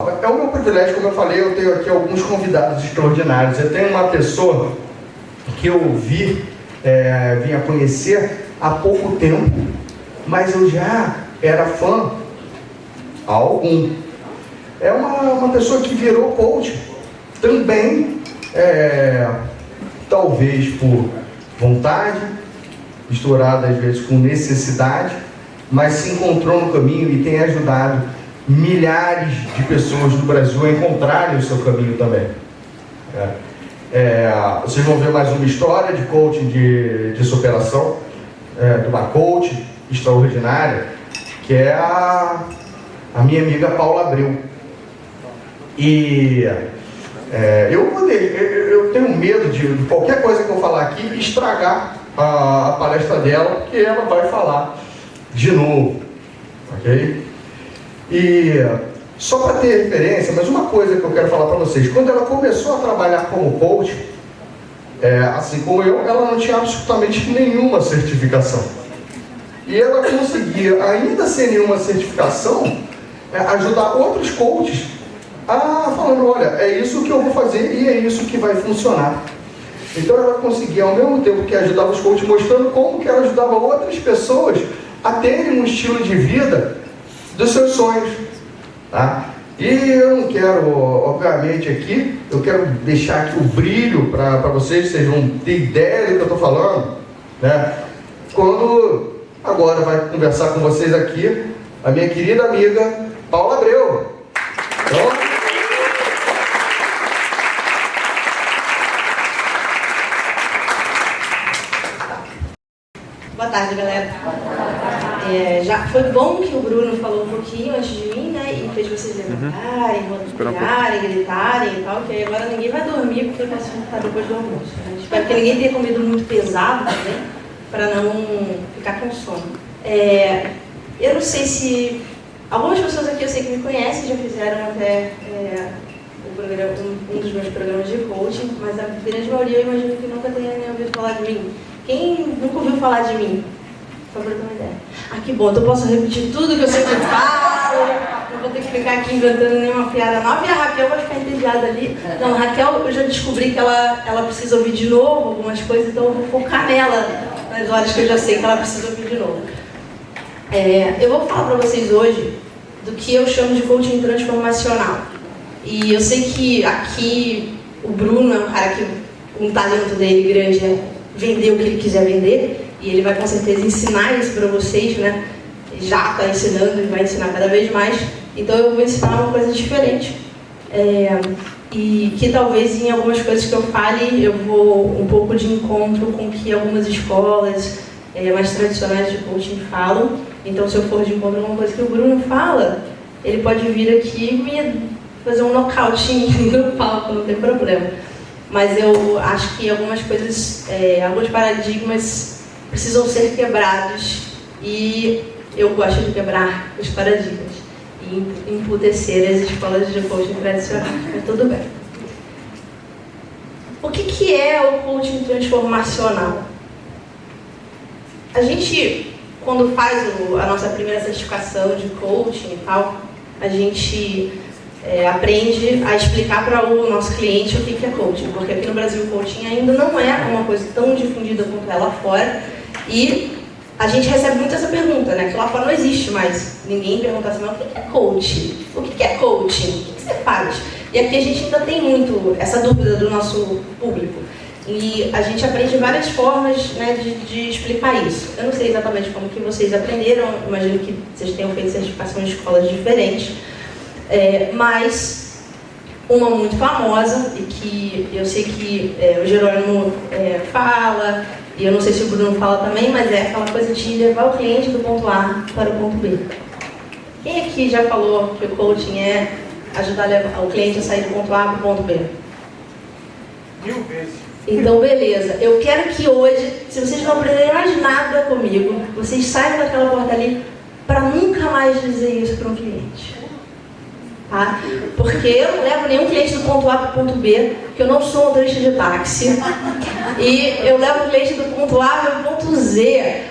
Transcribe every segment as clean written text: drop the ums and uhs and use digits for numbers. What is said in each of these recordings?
É o meu privilégio, como eu falei, eu tenho aqui alguns convidados extraordinários. Eu tenho uma pessoa que eu vim a conhecer há pouco tempo, mas eu já era fã há algum. É uma pessoa que virou coach também, talvez por vontade, misturada às vezes com necessidade, mas se encontrou no caminho e tem ajudado milhares de pessoas do Brasil a encontrarem o seu caminho também. Vocês vão ver mais uma história de coaching de superação, de uma coach extraordinária, que é a minha amiga Paula Abreu. E eu tenho medo de qualquer coisa que eu falar aqui estragar a palestra dela, porque ela vai falar de novo, ok? E só para ter referência, mas uma coisa que eu quero falar para vocês: quando ela começou a trabalhar como coach, assim como eu, ela não tinha absolutamente nenhuma certificação. E ela conseguia, ainda sem nenhuma certificação, ajudar outros coaches falando: olha, é isso que eu vou fazer e é isso que vai funcionar. Então ela conseguia, ao mesmo tempo que ajudava os coaches, mostrando como que ela ajudava outras pessoas a terem um estilo de vida dos seus sonhos, tá? E eu não quero, obviamente, aqui, eu quero deixar aqui o brilho para vocês vão ter ideia do que eu estou falando, né? Quando agora vai conversar com vocês aqui a minha querida amiga Paula Abreu. Então, boa tarde, galera. Já foi bom que o Bruno falou um pouquinho antes de mim, né? E fez vocês levantarem, rodopiarem, gritarem e tal, que aí agora ninguém vai dormir porque o assunto está depois do almoço, né? Espero que ninguém tenha comido muito pesado também, para não ficar com sono. Eu não sei se... Algumas pessoas aqui eu sei que me conhecem, já fizeram até um dos meus programas de coaching, mas a grande maioria eu imagino que nunca tenha nem ouvido falar de mim. Quem nunca ouviu falar de mim? Por favor, dê uma ideia. Que bom, então eu posso repetir tudo que eu sempre falo, não vou ter que ficar aqui inventando nenhuma piada nova, e a Raquel vai ficar entediada ali. Não, a Raquel, eu já descobri que ela precisa ouvir de novo algumas coisas, então eu vou focar nela, nas horas que eu já sei que ela precisa ouvir de novo. Eu vou falar para vocês hoje do que eu chamo de coaching transformacional. E eu sei que aqui o Bruno é um cara que um talento dele grande é vender o que ele quiser vender, e ele vai com certeza ensinar isso para vocês, né? Ele já está ensinando e vai ensinar cada vez mais. Então eu vou ensinar uma coisa diferente, e que talvez em algumas coisas que eu fale eu vou um pouco de encontro com o que algumas escolas mais tradicionais de coaching falam. Então se eu for de encontro com uma coisa que o Bruno fala, ele pode vir aqui e me fazer um nocaute no palco, não tem problema. Mas eu acho que algumas coisas, alguns paradigmas precisam ser quebrados, e eu gosto de quebrar os paradigmas e emputecer as escolas de coaching tradicionais, mas tudo bem. O que é o coaching transformacional? A gente, quando faz a nossa primeira certificação de coaching e tal, a gente aprende a explicar para o nosso cliente o que é coaching, porque aqui no Brasil o coaching ainda não é uma coisa tão difundida quanto é lá fora, e a gente recebe muito essa pergunta, né? Que lá fora não existe mais. Ninguém pergunta assim: mas o que é coaching? O que é coaching? O que você faz? E aqui a gente ainda tem muito essa dúvida do nosso público. E a gente aprende várias formas, né, de explicar isso. Eu não sei exatamente como que vocês aprenderam, imagino que vocês tenham feito certificação em escolas diferentes. Mas uma muito famosa, e que eu sei que o Jerônimo fala, e eu não sei se o Bruno fala também, mas é aquela coisa de levar o cliente do ponto A para o ponto B. Quem aqui já falou que o coaching é ajudar o cliente a sair do ponto A para o ponto B? 1000 vezes. Então, beleza. Eu quero que hoje, se vocês não aprenderem mais nada comigo, vocês saiam daquela porta ali para nunca mais dizer isso para um cliente. Tá? Porque eu não levo nenhum cliente do ponto A para o ponto B, porque eu não sou motorista de táxi. E eu levo o cliente do ponto A para o ponto Z.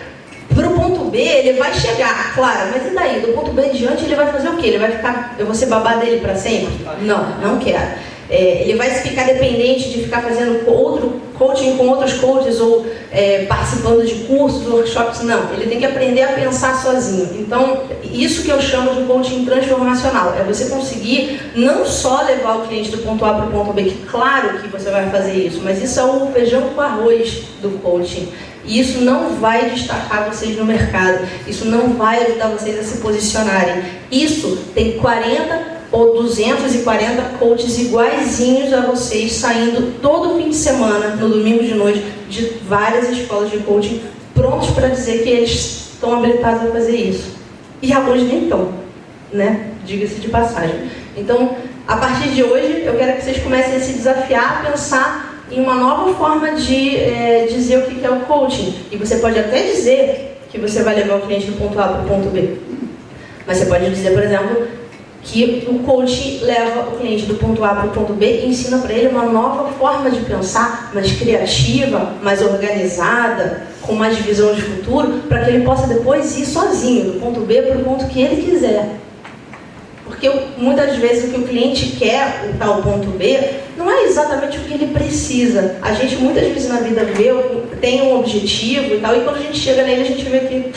Para o ponto B ele vai chegar, claro, mas e daí? Do ponto B em diante ele vai fazer o quê? Ele vai ficar, eu vou ser babá dele para sempre? Não quero. Ele vai ficar dependente de ficar fazendo outro coaching com outros coaches ou participando de cursos, workshops, não. Ele tem que aprender a pensar sozinho. Então, isso que eu chamo de coaching transformacional. É você conseguir não só levar o cliente do ponto A para o ponto B, que claro que você vai fazer isso, mas isso é o feijão com arroz do coaching. E isso não vai destacar vocês no mercado. Isso não vai ajudar vocês a se posicionarem. Isso tem 40 ou 240 coaches iguaizinhos a vocês, saindo todo fim de semana, no domingo de noite, de várias escolas de coaching, prontos para dizer que eles estão habilitados a fazer isso. E alguns nem estão, né? Diga-se de passagem. Então, a partir de hoje, eu quero que vocês comecem a se desafiar a pensar em uma nova forma de dizer o que é o coaching. E você pode até dizer que você vai levar o cliente do ponto A para o ponto B. Mas você pode dizer, por exemplo, que o coach leva o cliente do ponto A para o ponto B e ensina para ele uma nova forma de pensar, mais criativa, mais organizada, com mais visão de futuro, para que ele possa depois ir sozinho, do ponto B para o ponto que ele quiser. Porque muitas vezes o que o cliente quer, o tal ponto B, não é exatamente o que ele precisa. A gente muitas vezes na vida tem um objetivo e tal, e quando a gente chega nele a gente vê que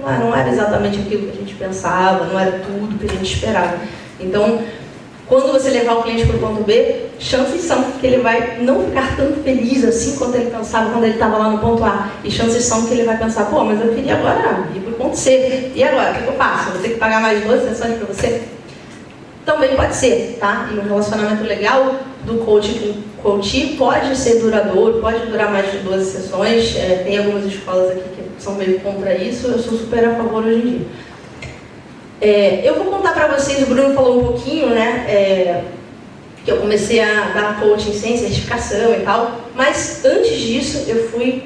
não era exatamente aquilo que a gente pensava, não era tudo que a gente esperava. Então, quando você levar o cliente para o ponto B, chances são que ele vai não ficar tão feliz assim quanto ele pensava quando ele estava lá no ponto A. E chances são que ele vai pensar, pô, mas eu queria agora ir para o ponto C. E agora, o que eu faço? Eu vou ter que pagar mais 12 sessões para você? Também pode ser, tá? E um relacionamento legal do coach com coach pode ser duradouro, pode durar mais de 12 sessões. Tem algumas escolas aqui que são meio contra isso, eu sou super a favor hoje em dia. Eu vou contar para vocês, o Bruno falou um pouquinho, né? Que eu comecei a dar coaching sem certificação e tal, mas antes disso eu fui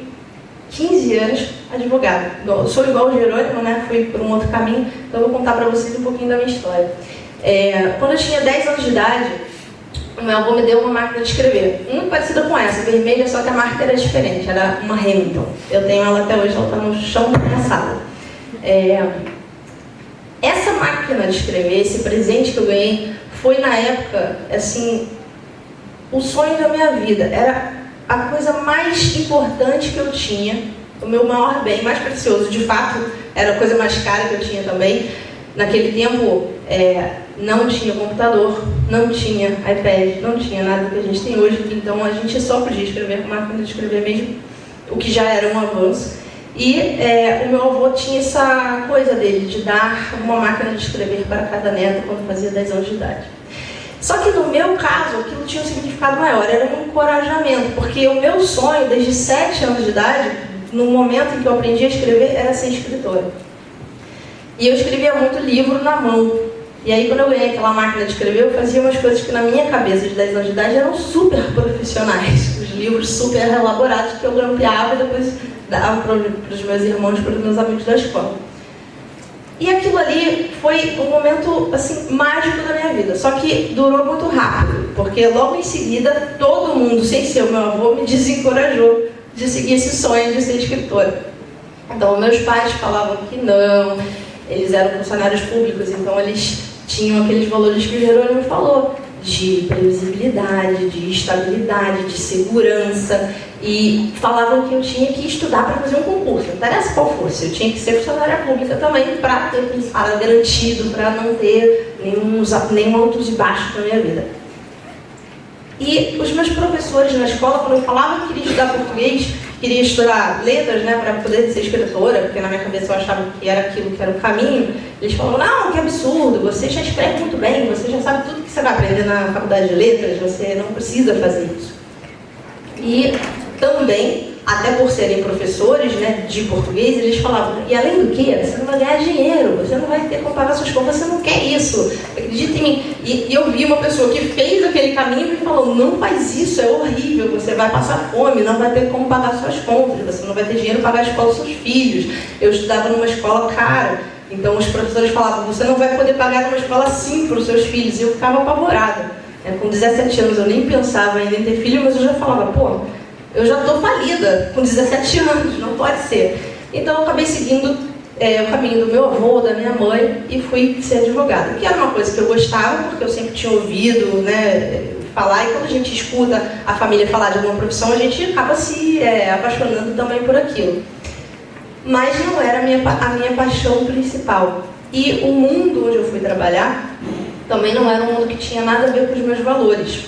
15 anos advogada. Eu sou igual o Jerônimo, né? Fui por um outro caminho, então eu vou contar para vocês um pouquinho da minha história. Quando eu tinha 10 anos de idade, o meu avô me deu uma máquina de escrever, muito parecida com essa, vermelha, só que a marca era diferente, era uma Hamilton. Eu tenho ela até hoje, ela está no chão da minha sala. Essa máquina de escrever, esse presente que eu ganhei, foi na época, assim, o sonho da minha vida. Era a coisa mais importante que eu tinha, o meu maior bem, mais precioso. De fato, era a coisa mais cara que eu tinha também. Naquele tempo, não tinha computador, não tinha iPad, não tinha nada que a gente tem hoje, então a gente só podia escrever com máquina de escrever mesmo, o que já era um avanço. E o meu avô tinha essa coisa dele, de dar uma máquina de escrever para cada neto quando fazia 10 anos de idade. Só que no meu caso, aquilo tinha um significado maior, era um encorajamento, porque o meu sonho, desde 7 anos de idade, no momento em que eu aprendi a escrever, era ser escritora. E eu escrevia muito livro na mão. E aí, quando eu ganhei aquela máquina de escrever, eu fazia umas coisas que na minha cabeça de 10 anos de idade eram super profissionais. Os livros super elaborados que eu grampeava e depois dava para os meus irmãos, para os meus amigos da escola. E aquilo ali foi um momento, assim, mágico da minha vida. Só que durou muito rápido, porque logo em seguida, todo mundo, sem ser o meu avô, me desencorajou de seguir esse sonho de ser escritora. Então, meus pais falavam que não, eles eram funcionários públicos, então eles tinham aqueles valores que o Jerônimo falou, de previsibilidade, de estabilidade, de segurança, e falavam que eu tinha que estudar para fazer um concurso, não interessa qual fosse, eu tinha que ser funcionária pública também para ter aquele salário garantido, para não ter nenhum altos e baixos na minha vida. E os meus professores na escola, quando eu falava que queria estudar português, queria estudar letras, né, para poder ser escritora, porque na minha cabeça eu achava que era aquilo que era o caminho, eles falavam, não, que absurdo, você já escreve muito bem, você já sabe tudo que você vai aprender na faculdade de letras, você não precisa fazer isso. E também, até por serem professores, né, de português, eles falavam, e além do que, você não vai ganhar dinheiro, você não vai ter como pagar suas contas, você não quer isso, acredita em mim. E eu vi uma pessoa que fez aquele caminho e falou, não faz isso, é horrível, você vai passar fome, não vai ter como pagar suas contas, você não vai ter dinheiro para pagar a escola dos seus filhos. Eu estudava numa escola cara, então os professores falavam, você não vai poder pagar numa escola assim para os seus filhos, e eu ficava apavorada. Com 17 anos eu nem pensava ainda em ter filho, mas eu já falava, pô, eu já estou falida com 17 anos, não pode ser. Então eu acabei seguindo o caminho do meu avô, da minha mãe, e fui ser advogada. Que era uma coisa que eu gostava, porque eu sempre tinha ouvido, né, falar, e quando a gente escuta a família falar de alguma profissão, a gente acaba se apaixonando também por aquilo. Mas não era a minha paixão principal. E o mundo onde eu fui trabalhar também não era um mundo que tinha nada a ver com os meus valores.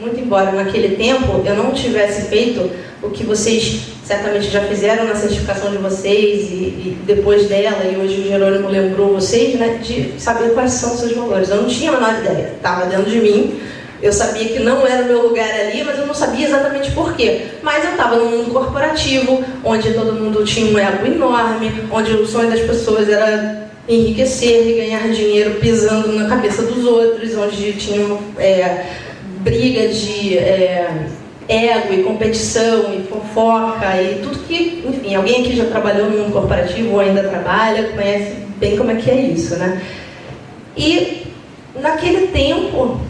Muito embora naquele tempo eu não tivesse feito o que vocês certamente já fizeram na certificação de vocês e depois dela, e hoje o Jerônimo lembrou vocês, né, de saber quais são os seus valores. Eu não tinha a menor ideia, estava dentro de mim. Eu sabia que não era o meu lugar ali, mas eu não sabia exatamente por quê. Mas eu estava num mundo corporativo, onde todo mundo tinha um ego enorme, onde o sonho das pessoas era enriquecer e ganhar dinheiro pisando na cabeça dos outros, onde tinha briga de ego e competição e fofoca e tudo que, enfim, alguém aqui já trabalhou no mundo corporativo ou ainda trabalha, conhece bem como é que é isso, né? E naquele tempo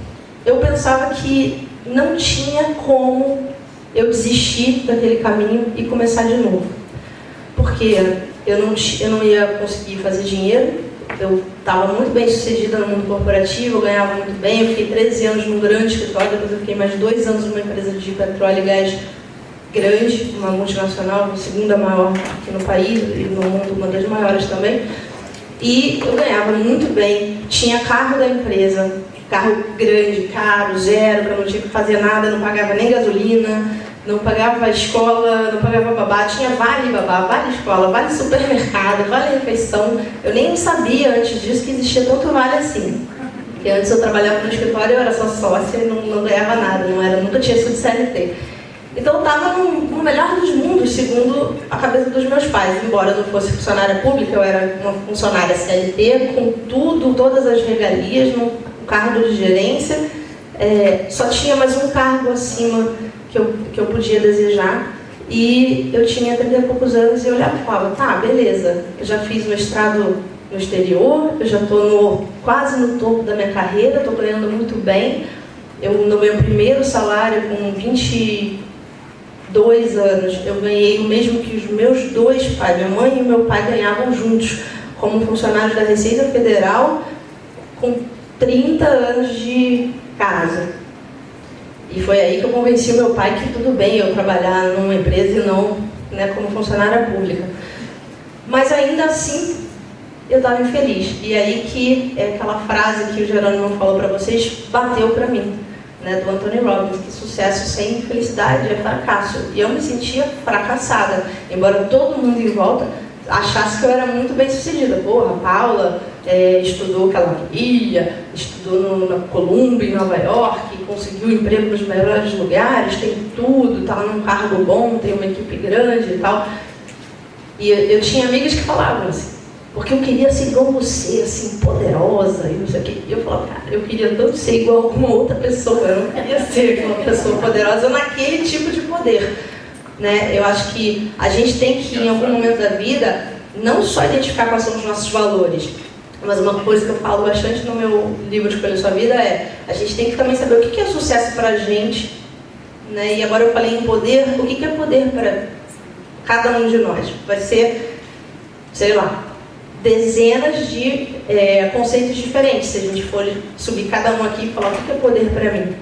eu pensava que não tinha como eu desistir daquele caminho e começar de novo. Porque eu não ia conseguir fazer dinheiro, eu estava muito bem sucedida no mundo corporativo, eu ganhava muito bem, eu fiquei 13 anos num grande escritório, depois eu fiquei mais 2 anos numa empresa de petróleo e gás grande, uma multinacional, a segunda maior aqui no país e no mundo, uma das maiores também. E eu ganhava muito bem, tinha carro da empresa, carro grande, caro, zero, que eu não tinha que fazer nada, não pagava nem gasolina, não pagava escola, não pagava babá, tinha vale babá, vale escola, vale supermercado, vale refeição. Eu nem sabia antes disso que existia tanto vale assim. Porque antes eu trabalhava no escritório, eu era só sócia e não ganhava nada, nunca tinha sido CLT. Então eu estava no melhor dos mundos, segundo a cabeça dos meus pais. Embora eu não fosse funcionária pública, eu era uma funcionária CLT, com tudo, todas as regalias, num cargo de gerência. Só tinha mais um cargo acima que eu podia desejar. E eu tinha 30 e poucos anos e eu olhava e falava, tá, beleza, eu já fiz mestrado no exterior, eu já estou quase no topo da minha carreira, estou ganhando muito bem. No meu primeiro salário, com 22 anos, eu ganhei o mesmo que os meus dois pais, minha mãe e meu pai ganhavam juntos, como funcionários da Receita Federal, com 30 anos de casa. E foi aí que eu convenci o meu pai que tudo bem eu trabalhar numa empresa e não, né, como funcionária pública. Mas ainda assim, eu estava infeliz. E aí que aquela frase que o Jerônimo falou para vocês bateu para mim, né, do Anthony Robbins, que sucesso sem felicidade é fracasso. E eu me sentia fracassada, embora todo mundo em volta achasse que eu era muito bem sucedida. Porra, a Paula estudou o que ela queria, estudou na Columbia, em Nova York, conseguiu emprego nos melhores lugares, tem tudo, está num cargo bom, tem uma equipe grande e tal. E eu tinha amigas que falavam assim, porque eu queria ser igual você, assim, poderosa e não sei o quê. E eu falava, cara, eu queria tanto ser igual a alguma outra pessoa, eu não queria ser uma pessoa poderosa naquele tipo de poder. Né? Eu acho que a gente tem que, em algum momento da vida, não só identificar quais são os nossos valores, mas uma coisa que eu falo bastante no meu livro Escolha Sua Vida a gente tem que também saber o que é sucesso para a gente, né? E agora eu falei em poder, o que é poder para cada um de nós? Vai ser, sei lá, dezenas de conceitos diferentes, se a gente for subir cada um aqui e falar o que é poder para mim.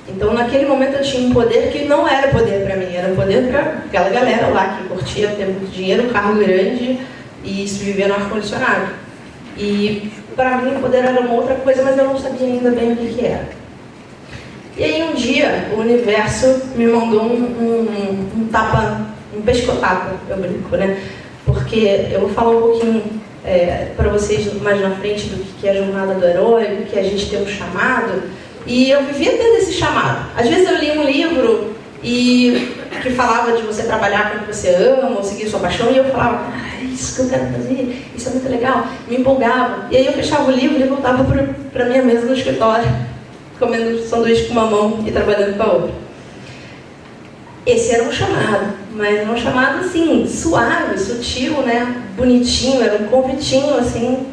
Então, naquele momento eu tinha um poder que não era poder para mim, era poder para aquela galera lá que curtia ter muito dinheiro, carro grande e se viver no ar-condicionado. E para mim o poder era uma outra coisa, mas eu não sabia ainda bem o que era. E aí um dia o universo me mandou um tapa, um pescotapa, eu brinco, né? Porque eu vou falar um pouquinho para vocês mais na frente do que é a jornada do herói, do que a gente tem um chamado. E eu vivia tendo esse chamado. Às vezes eu lia um livro que falava de você trabalhar com o que você ama, ou seguir sua paixão, e eu falava, isso que eu quero fazer, isso é muito legal, me empolgava. E aí eu fechava o livro e voltava para minha mesa no escritório, comendo sanduíche com uma mão e trabalhando com a outra. Esse era um chamado, mas era um chamado assim, suave, sutil, né? Bonitinho, era um convitinho assim,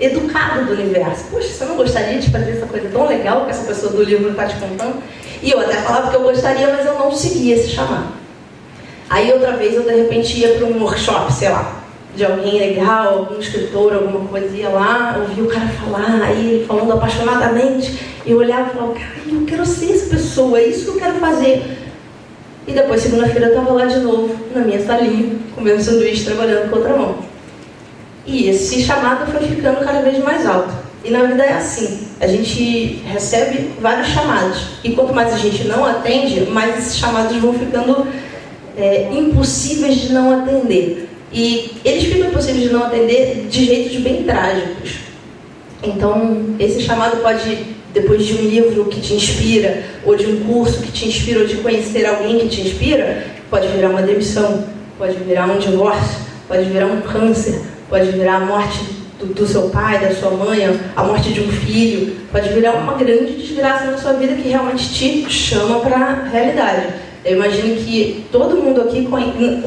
educado do universo. Poxa, você não gostaria de fazer essa coisa tão legal que essa pessoa do livro está te contando? E eu até falava que eu gostaria, mas eu não seguia esse chamado. Aí outra vez eu de repente ia para um workshop, sei lá, de alguém legal, algum escritor, alguma coisa, ia lá, ouvia o cara falar, aí ele falando apaixonadamente, e eu olhava e falava, cara, eu quero ser essa pessoa, é isso que eu quero fazer. E depois, segunda-feira, eu estava lá de novo, na minha salinha, comendo sanduíche, trabalhando com outra mão. E esse chamado foi ficando cada vez mais alto. E na vida é assim, a gente recebe vários chamados, e quanto mais a gente não atende, mais esses chamados vão ficando impossíveis de não atender. E eles ficam impossíveis de não atender de jeitos bem trágicos. Então, esse chamado pode, depois de um livro que te inspira, ou de um curso que te inspira, ou de conhecer alguém que te inspira, pode virar uma demissão, pode virar um divórcio, pode virar um câncer, pode virar a morte do seu pai, da sua mãe, a morte de um filho, pode virar uma grande desgraça na sua vida que realmente te chama para a realidade. Eu imagino que todo mundo aqui,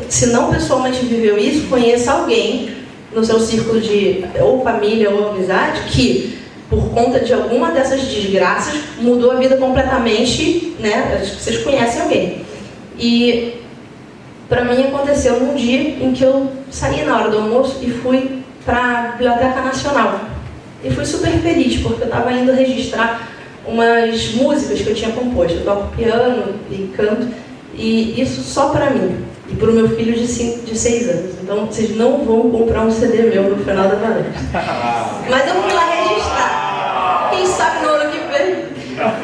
se não pessoalmente viveu isso, conheça alguém no seu círculo de ou família ou amizade que, por conta de alguma dessas desgraças, mudou a vida completamente, né? Acho que vocês conhecem alguém. E para mim aconteceu num dia em que eu saí na hora do almoço e fui para a Biblioteca Nacional. E fui super feliz, porque eu estava indo registrar umas músicas que eu tinha composto. Eu toco piano e canto, e isso só para mim e para o meu filho de 6 anos. Então vocês não vão comprar um CD meu no final da palestra. Mas eu fui lá registrar. Quem sabe no ano que vem,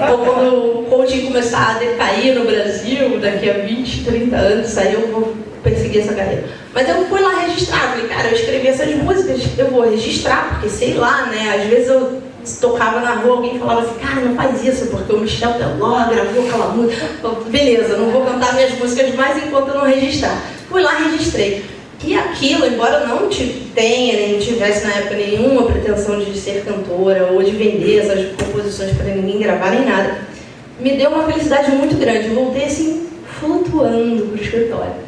ou quando o coaching começar a decair no Brasil, daqui a 20, 30 anos, aí eu vou perseguir essa carreira. Mas eu fui lá registrar. Falei, cara, eu escrevi essas músicas, eu vou registrar, porque sei lá, né? Às vezes eu tocava na rua, alguém falava assim, cara, não faz isso, porque o Michel Teló gravou aquela música. Beleza, não vou cantar minhas músicas mais enquanto eu não registrar. Fui lá, registrei. E aquilo, embora eu não tenha, nem tivesse na época nenhuma pretensão de ser cantora ou de vender essas composições para ninguém gravar, nem nada, me deu uma felicidade muito grande. Eu voltei assim, flutuando para o escritório.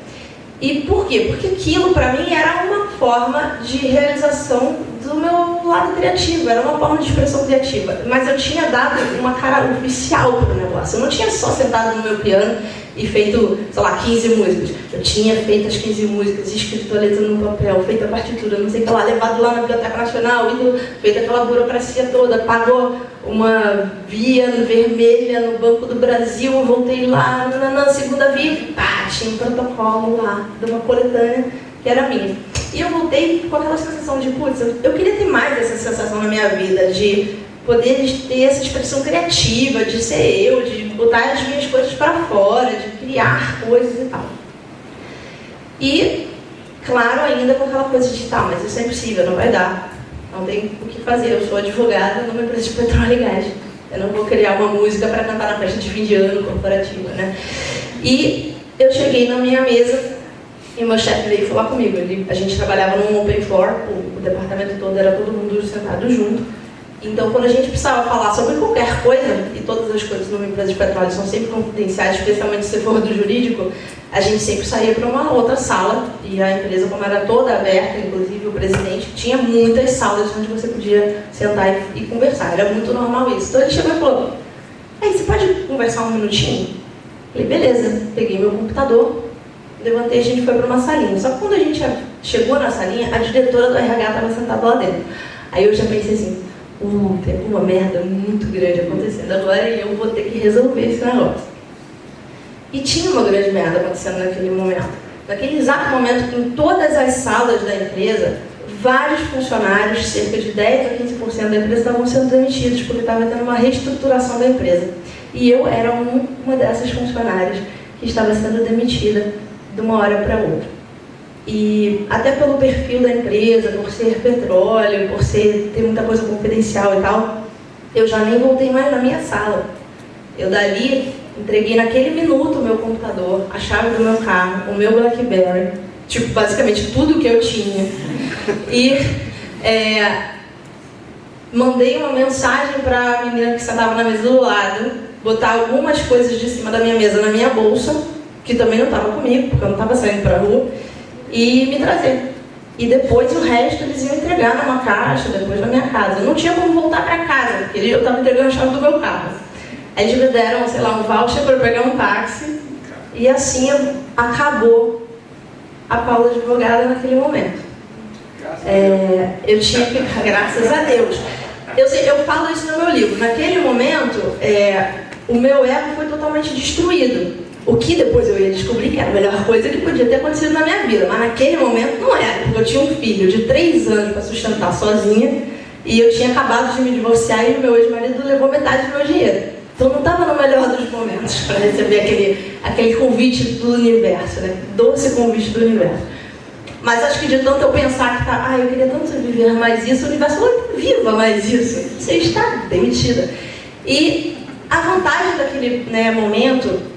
E por quê? Porque aquilo, para mim, era uma forma de realização do meu lado criativo, era uma forma de expressão criativa. Mas eu tinha dado uma cara oficial para o negócio. Eu não tinha só sentado no meu piano e feito, sei lá, 15 músicas. Eu tinha feito as 15 músicas, escrito a letra no papel, feito a partitura, não sei o que lá, levado lá na Biblioteca Nacional, feito aquela burocracia toda, pagou uma via vermelha no Banco do Brasil, eu voltei lá, na segunda via, pá, tinha um protocolo lá, de uma coletânea que era minha. E eu voltei com aquela sensação de, putz, eu queria ter mais essa sensação na minha vida, de poder ter essa expressão criativa, de ser eu, de botar as minhas coisas para fora, de criar coisas e tal. E, claro, ainda com aquela coisa de, tá, mas isso é impossível, não vai dar. Não tem o que fazer, eu sou advogada numa empresa de petróleo e gás. Eu não vou criar uma música para cantar na festa de fim de ano corporativa, né? E eu cheguei na minha mesa e o meu chefe veio falar comigo. A gente trabalhava num open floor, o departamento todo era todo mundo sentado junto. Então, quando a gente precisava falar sobre qualquer coisa, e todas as coisas numa empresa de petróleo são sempre confidenciais, especialmente se for do jurídico, a gente sempre saía para uma outra sala, e a empresa, como era toda aberta, inclusive o presidente, tinha muitas salas onde você podia sentar e conversar. Era muito normal isso. Então ele chegou e falou, aí, você pode conversar um minutinho? Falei, beleza. Peguei meu computador, levantei e a gente foi para uma salinha. Só que quando a gente chegou na salinha, a diretora do RH estava sentada lá dentro. Aí eu já pensei assim, tem uma merda muito grande acontecendo agora e eu vou ter que resolver esse negócio. E tinha uma grande merda acontecendo naquele momento. Naquele exato momento, em todas as salas da empresa, vários funcionários, cerca de 10 a 15% da empresa, estavam sendo demitidos porque estava tendo uma reestruturação da empresa. E eu era uma dessas funcionárias que estava sendo demitida de uma hora para outra. E até pelo perfil da empresa, por ser petróleo, por ter muita coisa confidencial e tal, eu já nem voltei mais na minha sala. Eu dali entreguei naquele minuto o meu computador, a chave do meu carro, o meu BlackBerry, tipo, basicamente tudo que eu tinha. E mandei uma mensagem para a menina que sentava na mesa do lado, botar algumas coisas de cima da minha mesa na minha bolsa, que também não estava comigo, porque eu não estava saindo para a rua, e me trazer. E depois o resto eles iam entregar numa caixa, depois na minha casa. Eu não tinha como voltar para casa, porque eu estava entregando a chave do meu carro. Aí eles me deram, sei lá, um voucher para pegar um táxi, e assim acabou a Paula advogada naquele momento. eu tinha que, graças a Deus, eu falo isso no meu livro, naquele momento, o meu ego foi totalmente destruído. O que depois eu ia descobrir que era a melhor coisa que podia ter acontecido na minha vida. Mas naquele momento não era, porque eu tinha um filho de 3 anos para sustentar sozinha e eu tinha acabado de me divorciar e o meu ex-marido levou metade do meu dinheiro. Então não estava no melhor dos momentos para receber aquele convite do universo, né? Doce convite do universo. Mas acho que de tanto eu pensar que eu queria tanto viver mais isso, o universo falou, viva mais isso. Você está demitida. E a vantagem daquele momento,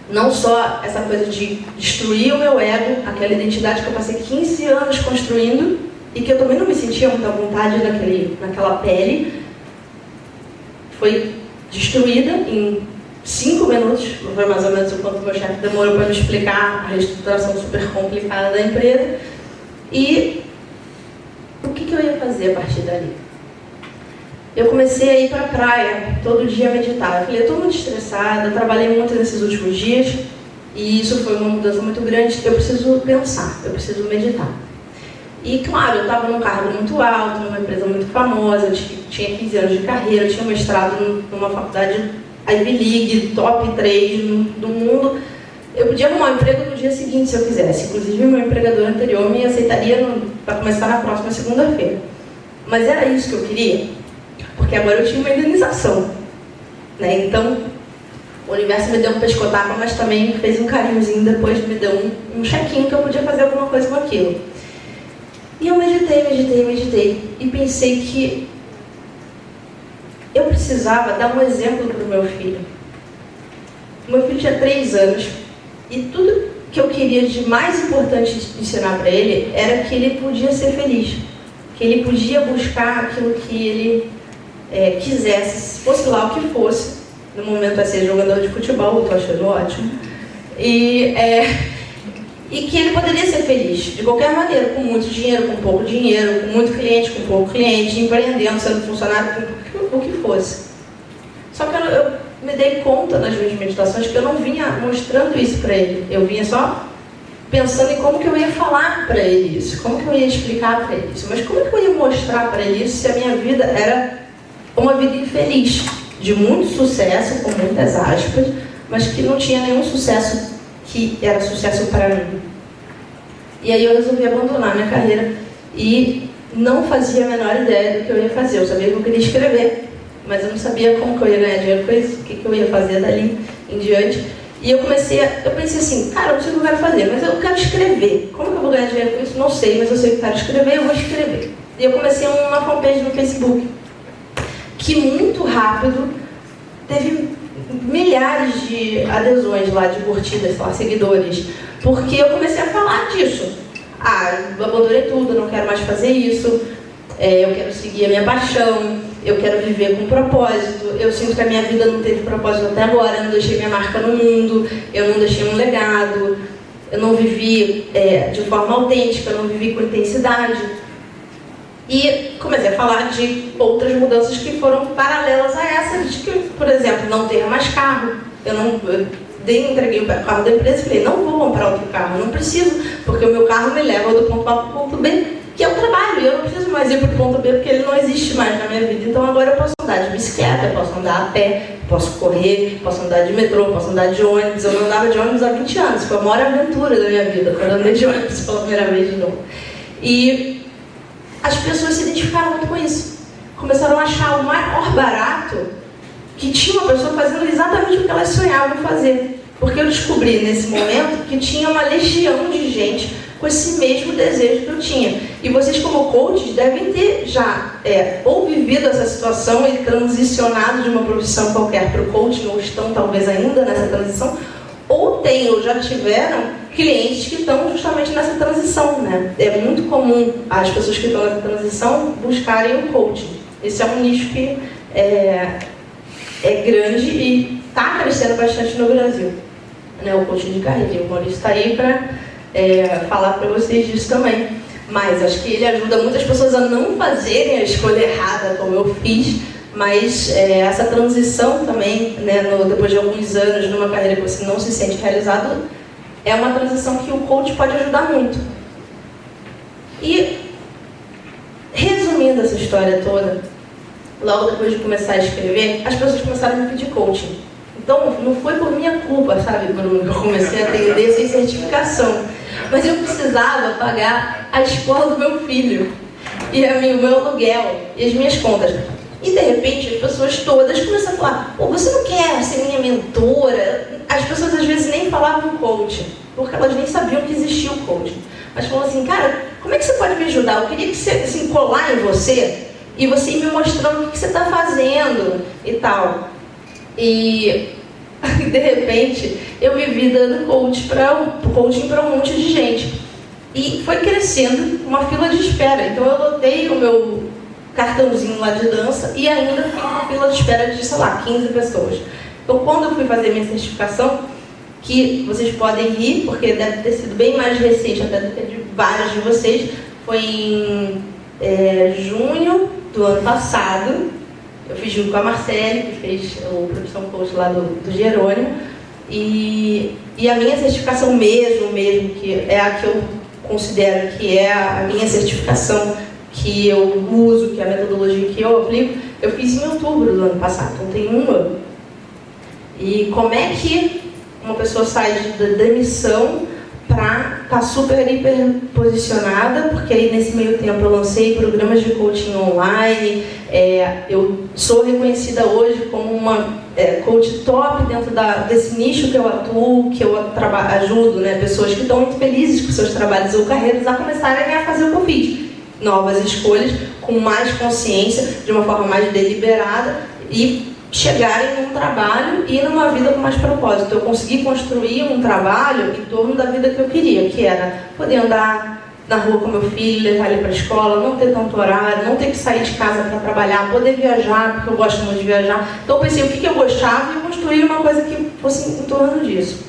não só essa coisa de destruir o meu ego, aquela identidade que eu passei 15 anos construindo e que eu também não me sentia muito à vontade naquela pele, foi destruída em 5 minutos, foi mais ou menos o quanto meu chefe demorou para me explicar a reestruturação super complicada da empresa. E o que eu ia fazer a partir dali? Eu comecei a ir para a praia, todo dia meditar. Eu falei, eu estou muito estressada, eu trabalhei muito nesses últimos dias e isso foi uma mudança muito grande. Eu preciso pensar, eu preciso meditar. E claro, eu estava num cargo muito alto, numa empresa muito famosa, eu tinha 15 anos de carreira, eu tinha um mestrado numa faculdade Ivy League, top 3 do mundo. Eu podia arrumar um emprego no dia seguinte se eu quisesse. Inclusive, meu empregador anterior me aceitaria para começar na próxima segunda-feira. Mas era isso que eu queria. Porque agora eu tinha uma indenização, né? Então, o universo me deu um pescotapa, mas também fez um carinhozinho depois, me deu um chequinho que eu podia fazer alguma coisa com aquilo. E eu meditei e pensei que eu precisava dar um exemplo para o meu filho. O meu filho tinha 3 anos e tudo que eu queria de mais importante ensinar para ele era que ele podia ser feliz, que ele podia buscar aquilo que ele quisesse, fosse lá o que fosse. No momento é ser jogador de futebol, eu estou achando ótimo. E que ele poderia ser feliz, de qualquer maneira, com muito dinheiro, com pouco dinheiro, com muito cliente, com pouco cliente, empreendendo, sendo funcionário, com o que fosse. Só que eu me dei conta nas minhas meditações que eu não vinha mostrando isso para ele. Eu vinha só pensando em como que eu ia falar para ele isso, como que eu ia explicar para ele isso. Mas como que eu ia mostrar para ele isso se a minha vida era uma vida infeliz, de muito sucesso, com muitas aspas, mas que não tinha nenhum sucesso que era sucesso para mim. E aí eu resolvi abandonar minha carreira e não fazia a menor ideia do que eu ia fazer. Eu sabia que eu queria escrever, mas eu não sabia como que eu ia ganhar dinheiro com isso, o que eu ia fazer dali em diante. E eu pensei assim, cara, eu não sei o que eu quero fazer, mas eu quero escrever. Como que eu vou ganhar dinheiro com isso? Não sei, mas eu sei que eu quero escrever, eu vou escrever. E eu comecei uma fanpage no Facebook, que muito rápido teve milhares de adesões lá, de curtidas, lá, seguidores, porque eu comecei a falar disso. Eu abandonei tudo, eu não quero mais fazer isso, eu quero seguir a minha paixão, eu quero viver com propósito, eu sinto que a minha vida não teve propósito até agora, eu não deixei minha marca no mundo, eu não deixei um legado, eu não vivi de forma autêntica, eu não vivi com intensidade. E comecei a falar de outras mudanças que foram paralelas a essa, de que, por exemplo, não ter mais carro. Eu entreguei o carro da empresa e falei, não vou comprar outro carro, não preciso, porque o meu carro me leva do ponto A para o ponto B, que é o trabalho, e eu não preciso mais ir para o ponto B porque ele não existe mais na minha vida. Então agora eu posso andar de bicicleta, eu posso andar a pé, posso correr, posso andar de metrô, posso andar de ônibus. Eu não andava de ônibus há 20 anos, foi a maior aventura da minha vida, quando eu andei de ônibus pela primeira vez de novo. E as pessoas se identificaram muito com isso. Começaram a achar o maior barato que tinha uma pessoa fazendo exatamente o que elas sonhavam fazer. Porque eu descobri nesse momento que tinha uma legião de gente com esse mesmo desejo que eu tinha. E vocês, como coaches, devem ter já ou vivido essa situação e transicionado de uma profissão qualquer para o coaching, ou estão talvez ainda nessa transição, ou já tiveram clientes que estão justamente nessa transição, né? É muito comum as pessoas que estão nessa transição buscarem o coaching. Esse é um nicho que é grande e está crescendo bastante no Brasil, né? O coaching de carreira. E o Maurício está aí para falar para vocês disso também. Mas acho que ele ajuda muitas pessoas a não fazerem a escolha errada, como eu fiz. Mas essa transição também, né, depois de alguns anos numa carreira que você não se sente realizado, é uma transição que o coach pode ajudar muito. E resumindo essa história toda, logo depois de começar a escrever, as pessoas começaram a me pedir coaching. Então, não foi por minha culpa, sabe, Bruno, que eu comecei a atender sem certificação. Mas eu precisava pagar a escola do meu filho, e o meu aluguel, e as minhas contas. E, de repente, as pessoas todas começaram a falar: pô, você não quer ser minha mentora? As pessoas, às vezes, nem falavam coaching, porque elas nem sabiam que existia o coaching. Mas falavam assim: cara, como é que você pode me ajudar? Eu queria que você, assim, colar em você, e você ir me mostrando o que você está fazendo e tal. E, de repente, eu me vi dando coaching para um monte de gente. E foi crescendo uma fila de espera. Então, eu lotei o meu cartãozinho lá de dança e ainda fiquei uma fila de espera de, sei lá, 15 pessoas. Então, quando eu fui fazer minha certificação, que vocês podem rir, porque deve ter sido bem mais recente até do que de vários de vocês, foi em junho do ano passado. Eu fiz junto com a Marcele, que fez o Produção Coach lá do Jerônimo, e a minha certificação mesmo, que é a que eu considero que é a minha certificação que eu uso, que é a metodologia que eu aplico, eu fiz em outubro do ano passado, então tem um ano. E como é que uma pessoa sai da demissão para estar super, hiper posicionada? Porque aí nesse meio tempo eu lancei programas de coaching online, eu sou reconhecida hoje como uma coach top dentro desse nicho que eu atuo, que eu ajudo, né, pessoas que estão muito felizes com seus trabalhos ou carreiras a começarem a fazer o que eu fiz. Novas escolhas, com mais consciência, de uma forma mais deliberada e chegarem num trabalho e numa vida com mais propósito. Eu consegui construir um trabalho em torno da vida que eu queria, que era poder andar na rua com meu filho, levar ele para a escola, não ter tanto horário, não ter que sair de casa para trabalhar, poder viajar, porque eu gosto muito de viajar. Então eu pensei o que eu gostava e eu construí uma coisa que fosse em torno disso.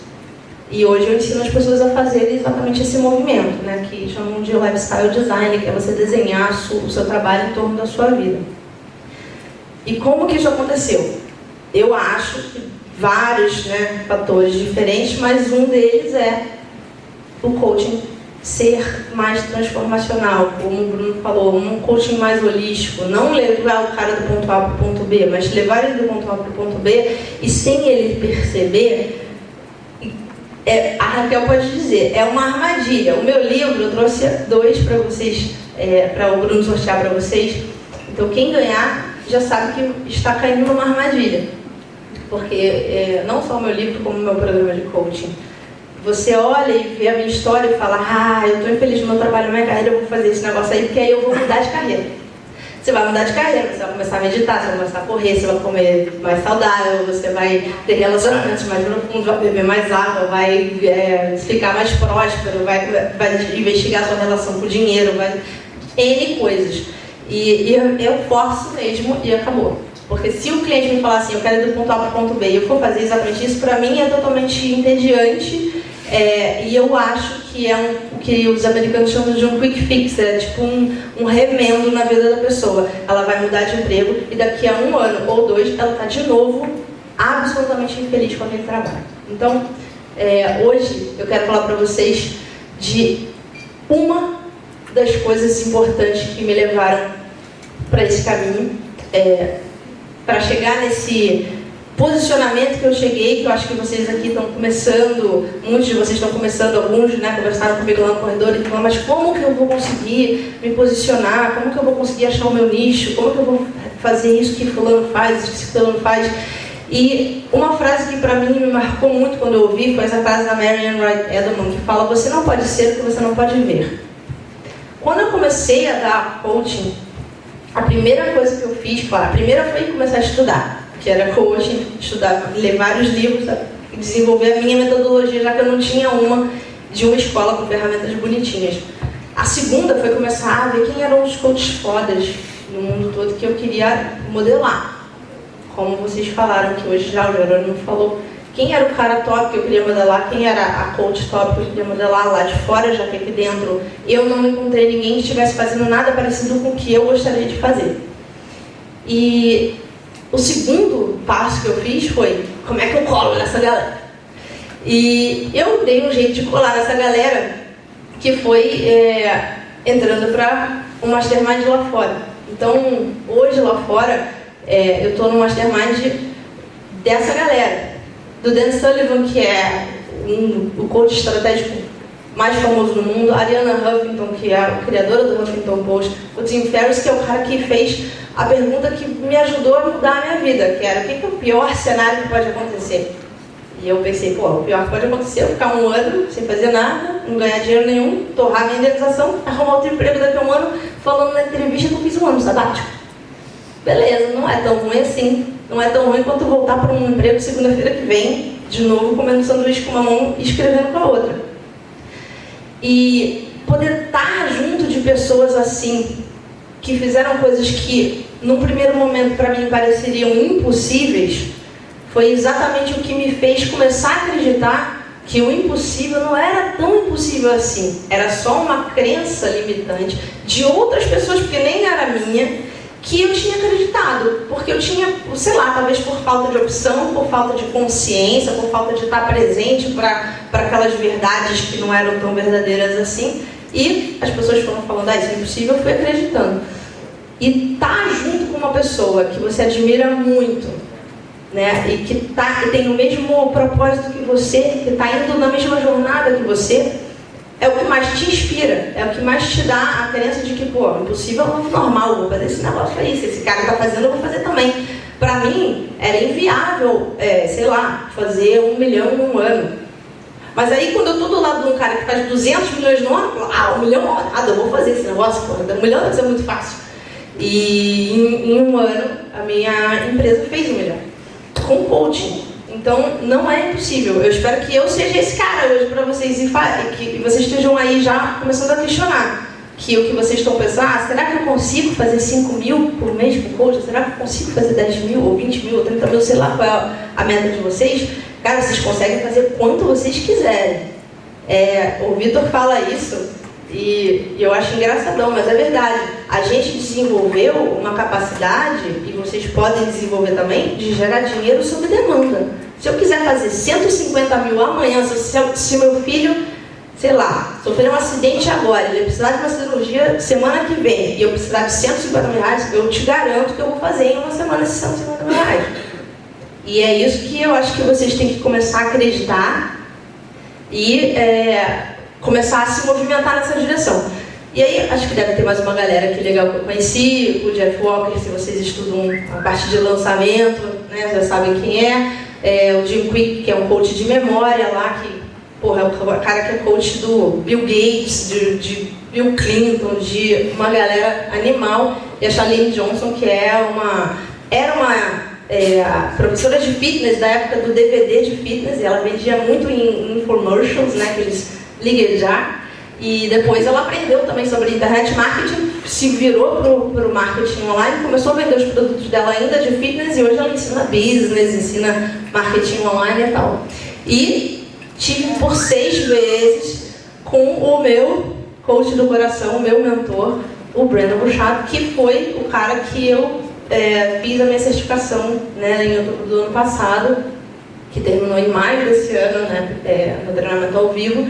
E hoje eu ensino as pessoas a fazerem exatamente esse movimento, né, que chamam de lifestyle design, que é você desenhar o seu trabalho em torno da sua vida. E como que isso aconteceu? Eu acho que vários, né, fatores diferentes, mas um deles é o coaching ser mais transformacional, como o Bruno falou, um coaching mais holístico, não levar o cara do ponto A para o ponto B, mas levar ele do ponto A para o ponto B e sem ele perceber. A Raquel pode dizer, é uma armadilha. O meu livro, eu trouxe 2 para vocês, para o Bruno sortear para vocês. Então quem ganhar já sabe que está caindo numa armadilha. Porque não só o meu livro, como o meu programa de coaching. Você olha e vê a minha história e fala: eu estou infeliz no meu trabalho, na minha carreira, eu vou fazer esse negócio aí, porque aí eu vou mudar de carreira. Você vai mudar de carreira, você vai começar a meditar, você vai começar a correr, você vai comer mais saudável, você vai ter relacionamentos mais profundos, vai beber mais água, vai ficar mais próspero, vai investigar a sua relação com o dinheiro, vai N coisas. E eu forço mesmo e acabou. Porque se o cliente me falar assim, eu quero ir do ponto A para o ponto B, e eu for fazer exatamente isso, para mim é totalmente entediante, e eu acho que é o que os americanos chamam de um quick fix, é tipo um remendo na vida da pessoa. Ela vai mudar de emprego e daqui a 1 ano ou 2 ela está de novo absolutamente infeliz com aquele trabalho. Então, hoje eu quero falar para vocês de uma das coisas importantes que me levaram para esse caminho, para chegar nesse posicionamento que eu cheguei, que eu acho que vocês aqui estão começando, muitos de vocês estão começando, alguns, né, conversaram comigo lá no corredor e falaram: mas como que eu vou conseguir me posicionar? Como que eu vou conseguir achar o meu nicho? Como que eu vou fazer isso que fulano faz, isso que fulano faz? E uma frase que para mim me marcou muito quando eu ouvi foi essa frase da Marianne Wright Edelman, que fala: você não pode ser o que você não pode ver. Quando eu comecei a dar coaching, a primeira coisa que eu fiz, a primeira foi começar a estudar, que era coaching, estudar, ler vários livros e desenvolver a minha metodologia, já que eu não tinha uma de uma escola com ferramentas bonitinhas. A segunda foi começar a ver quem eram os coaches fodas no mundo todo que eu queria modelar. Como vocês falaram, que hoje já o Jerônimo falou, quem era o cara top que eu queria modelar, quem era a coach top que eu queria modelar lá de fora, já que aqui dentro eu não encontrei ninguém que estivesse fazendo nada parecido com o que eu gostaria de fazer. E o segundo passo que eu fiz foi: como é que eu colo nessa galera? E eu dei um jeito de colar nessa galera, que foi entrando para um mastermind lá fora. Então, hoje lá fora, eu estou no mastermind dessa galera. Do Dan Sullivan, que é o coach estratégico mais famoso do mundo, a Arianna Huffington, que é a criadora do Huffington Post, o Tim Ferriss, que é o cara que fez a pergunta que me ajudou a mudar a minha vida, que era: o que é o pior cenário que pode acontecer? E eu pensei, o pior que pode acontecer é eu ficar um ano sem fazer nada, não ganhar dinheiro nenhum, torrar minha indenização, arrumar outro emprego daqui a um ano, falando na entrevista que eu fiz um ano sabático. Beleza, não é tão ruim assim. Não é tão ruim quanto voltar para um emprego segunda-feira que vem, de novo comendo sanduíche com uma mão e escrevendo com a outra. E poder estar junto de pessoas assim, que fizeram coisas que, num primeiro momento, para mim, pareceriam impossíveis, foi exatamente o que me fez começar a acreditar que o impossível não era tão impossível assim. Era só uma crença limitante de outras pessoas, porque nem era minha, que eu tinha acreditado, porque eu tinha, sei lá, talvez por falta de opção, por falta de consciência, por falta de estar presente para aquelas verdades que não eram tão verdadeiras assim, e as pessoas foram falando: isso é impossível, eu fui acreditando. E estar junto com uma pessoa que você admira muito, né, e que tem o mesmo propósito que você, que está indo na mesma jornada que você, é o que mais te inspira, é o que mais te dá a crença de que, impossível é normal, vou fazer esse negócio aí, se esse cara está fazendo, eu vou fazer também. Para mim, era inviável, fazer 1 milhão em um ano. Mas aí, quando eu estou do lado de um cara que faz 200 milhões no ano, 1 milhão não é nada, eu vou fazer esse negócio, 1 milhão deve ser muito fácil. E em um ano, a minha empresa fez 1 milhão, com coaching. Então, não é impossível. Eu espero que eu seja esse cara hoje para vocês e que vocês estejam aí já começando a questionar. Que o que vocês estão pensando: será que eu consigo fazer 5 mil por mês com coaching? Será que eu consigo fazer 10 mil, ou 20 mil, ou 30 mil, sei lá qual é a meta de vocês? Cara, vocês conseguem fazer quanto vocês quiserem. O Vitor fala isso e eu acho engraçadão, mas é verdade. A gente desenvolveu uma capacidade, e vocês podem desenvolver também, de gerar dinheiro sob demanda. Se eu quiser fazer 150 mil amanhã, se meu filho, sei lá, sofrer um acidente agora, ele precisar de uma cirurgia semana que vem, e eu precisar de 150 mil reais, eu te garanto que eu vou fazer em uma semana esses 150 mil reais. E é isso que eu acho que vocês têm que começar a acreditar e começar a se movimentar nessa direção. E aí, acho que deve ter mais uma galera aqui legal que eu conheci, o Jeff Walker, se vocês estudam a parte de lançamento, né, já sabem quem é. O Jim Quick, que é um coach de memória lá, que, é o cara que é coach do Bill Gates, de Bill Clinton, de uma galera animal. E a Chalene Johnson, que era uma professora de fitness da época do DVD de fitness, e ela vendia muito em infomercials, né, aqueles ligue já. E depois ela aprendeu também sobre internet marketing, se virou para o marketing online, começou a vender os produtos dela ainda de fitness, e hoje ela ensina business, ensina marketing online e tal. E tive por 6 vezes com o meu coach do coração, o meu mentor, o Brandon Burchard, que foi o cara que eu fiz a minha certificação, né, em outubro do ano passado, que terminou em maio desse ano, né, no treinamento ao vivo.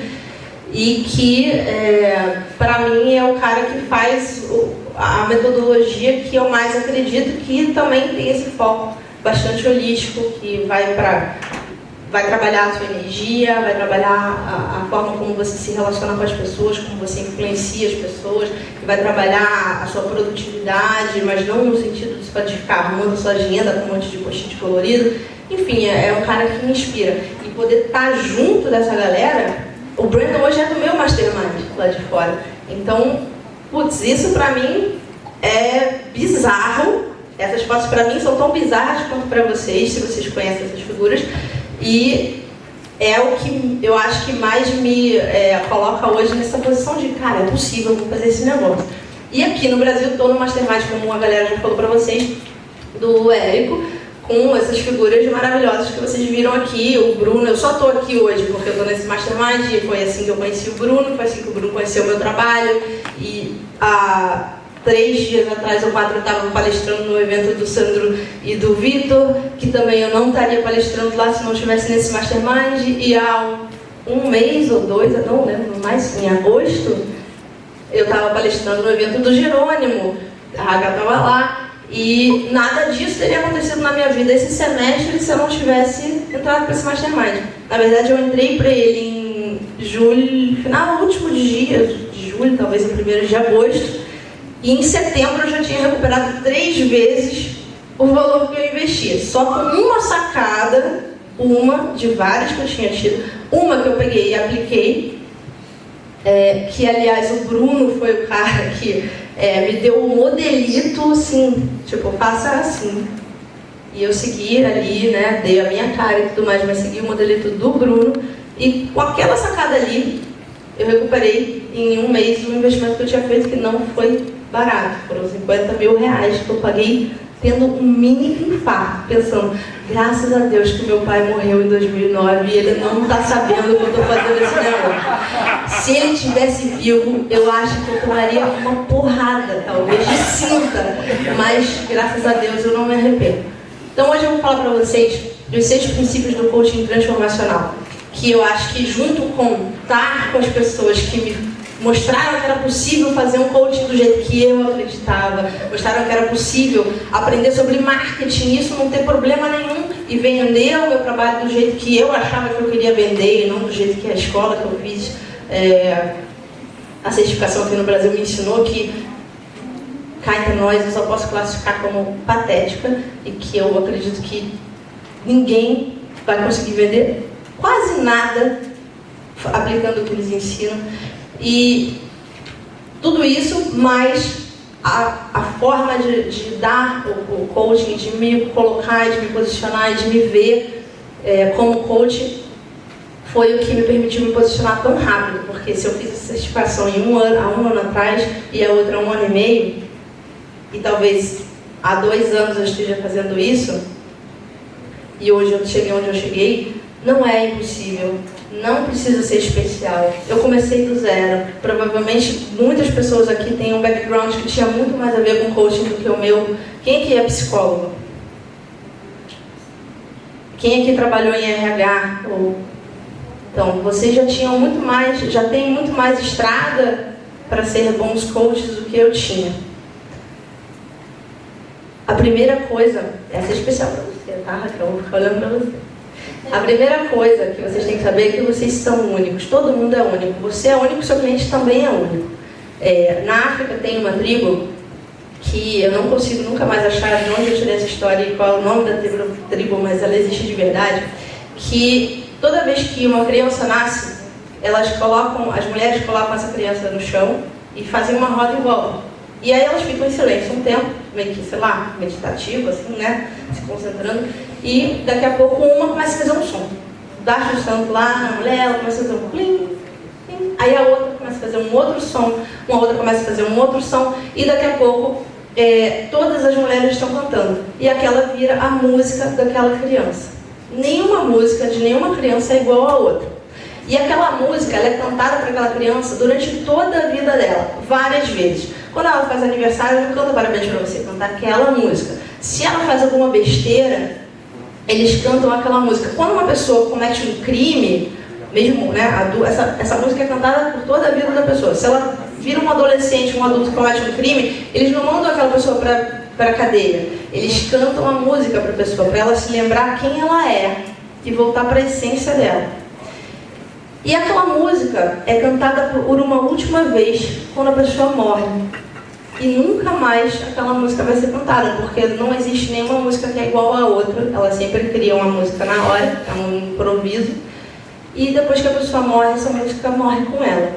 E que, para mim, é o cara que faz a metodologia que eu mais acredito, que também tem esse foco bastante holístico, que vai trabalhar a sua energia, vai trabalhar a forma como você se relaciona com as pessoas, como você influencia as pessoas, que vai trabalhar a sua produtividade, mas não no sentido de ficar arrumando a sua agenda com um monte de post-it colorido. Enfim, é um cara que me inspira. E poder estar junto dessa galera. O Brandon hoje é do meu mastermind lá de fora. Então, isso pra mim é bizarro. Essas fotos pra mim são tão bizarras quanto pra vocês, se vocês conhecem essas figuras. E é o que eu acho que mais me coloca hoje nessa posição de, cara, é possível, eu vou fazer esse negócio. E aqui no Brasil, estou no mastermind, como a galera já falou pra vocês, do Érico, com essas figuras maravilhosas que vocês viram aqui. O Bruno, eu só estou aqui hoje porque eu estou nesse mastermind, e foi assim que eu conheci o Bruno, foi assim que o Bruno conheceu o meu trabalho. E há 3 dias atrás ou 4 eu estava palestrando no evento do Sandro e do Vitor, que também eu não estaria palestrando lá se não estivesse nesse mastermind. E há um mês ou 2, eu não lembro mais, em agosto, eu estava palestrando no evento do Jerônimo, A Raga estava lá e nada disso teria acontecido na minha vida esse semestre se eu não tivesse entrado para esse Mastermind. Na verdade, eu entrei para ele em julho, final, último dia de julho, talvez em 1º de agosto, e em setembro eu já tinha recuperado 3 vezes o valor que eu investi, só com uma sacada, uma de várias que eu tinha tido, uma que eu peguei e apliquei, que aliás o Bruno foi o cara que me deu um modelito assim, tipo, faça assim. E eu segui ali, né, dei a minha cara e tudo mais, mas segui o modelito do Bruno, e com aquela sacada ali, eu recuperei em um mês o investimento que eu tinha feito, que não foi barato, foram 50 mil reais que eu paguei tendo um mini infarto, pensando, graças a Deus que meu pai morreu em 2009 e ele não está sabendo o que eu estou fazendo esse negócio. Se ele estivesse vivo, eu acho que eu tomaria uma porrada, talvez de cinta, mas graças a Deus eu não me arrependo. Então hoje eu vou falar para vocês dos 6 princípios do coaching transformacional, que eu acho que junto com estar com as pessoas que me mostraram que era possível fazer um coaching do jeito que eu acreditava, mostraram que era possível aprender sobre marketing, isso não ter problema nenhum, e vender o meu trabalho do jeito que eu achava que eu queria vender, e não do jeito que a escola que eu fiz, a certificação aqui no Brasil me ensinou, que cá entre nós eu só posso classificar como patética, e que eu acredito que ninguém vai conseguir vender quase nada aplicando o que eles ensinam. E tudo isso, mais a forma de dar o coaching, de me colocar, de me posicionar, de me ver como coach, foi o que me permitiu me posicionar tão rápido. Porque se eu fiz essa certificação em um ano atrás e a outra há 1 ano e meio, e talvez há 2 anos eu esteja fazendo isso, e hoje eu cheguei onde eu cheguei, não é impossível. Não precisa ser especial. Eu comecei do zero. Provavelmente muitas pessoas aqui têm um background que tinha muito mais a ver com coaching do que o meu. Quem aqui é psicólogo? Quem aqui trabalhou em RH? Então, vocês já tinham muito mais, já têm muito mais estrada para ser bons coaches do que eu tinha. A primeira coisa, essa é especial para você, tá, Raquel? Vou ficar olhando para você. A primeira coisa que vocês têm que saber é que vocês são únicos. Todo mundo é único. Você é único, seu cliente também é único. Na África tem uma tribo que eu não consigo nunca mais achar de onde eu tirei essa história e qual é o nome da tribo, mas ela existe de verdade, que toda vez que uma criança nasce, as mulheres colocam essa criança no chão e fazem uma roda em volta. E aí elas ficam em silêncio um tempo, meio que, sei lá, meditativo, assim, né? Se concentrando. E daqui a pouco uma começa a fazer um som. Baixa o santo lá na mulher, ela começa a fazer um plim, plim. Aí a outra começa a fazer um outro som, uma outra começa a fazer um outro som. E daqui a pouco todas as mulheres estão cantando. E aquela vira a música daquela criança. Nenhuma música de nenhuma criança é igual à outra. E aquela música, ela é cantada para aquela criança durante toda a vida dela, várias vezes. Quando ela faz aniversário, ela não canta parabéns para você, canta aquela música. Se ela faz alguma besteira, eles cantam aquela música. Quando uma pessoa comete um crime, mesmo, né, essa música é cantada por toda a vida da pessoa. Se ela vira um adolescente, um adulto que comete um crime, eles não mandam aquela pessoa para a cadeia. Eles cantam a música para a pessoa, para ela se lembrar quem ela é e voltar para a essência dela. E aquela música é cantada por uma última vez quando a pessoa morre. E nunca mais aquela música vai ser cantada, porque não existe nenhuma música que é igual à outra. Ela sempre cria uma música na hora, é um improviso. E depois que a pessoa morre, essa música morre com ela.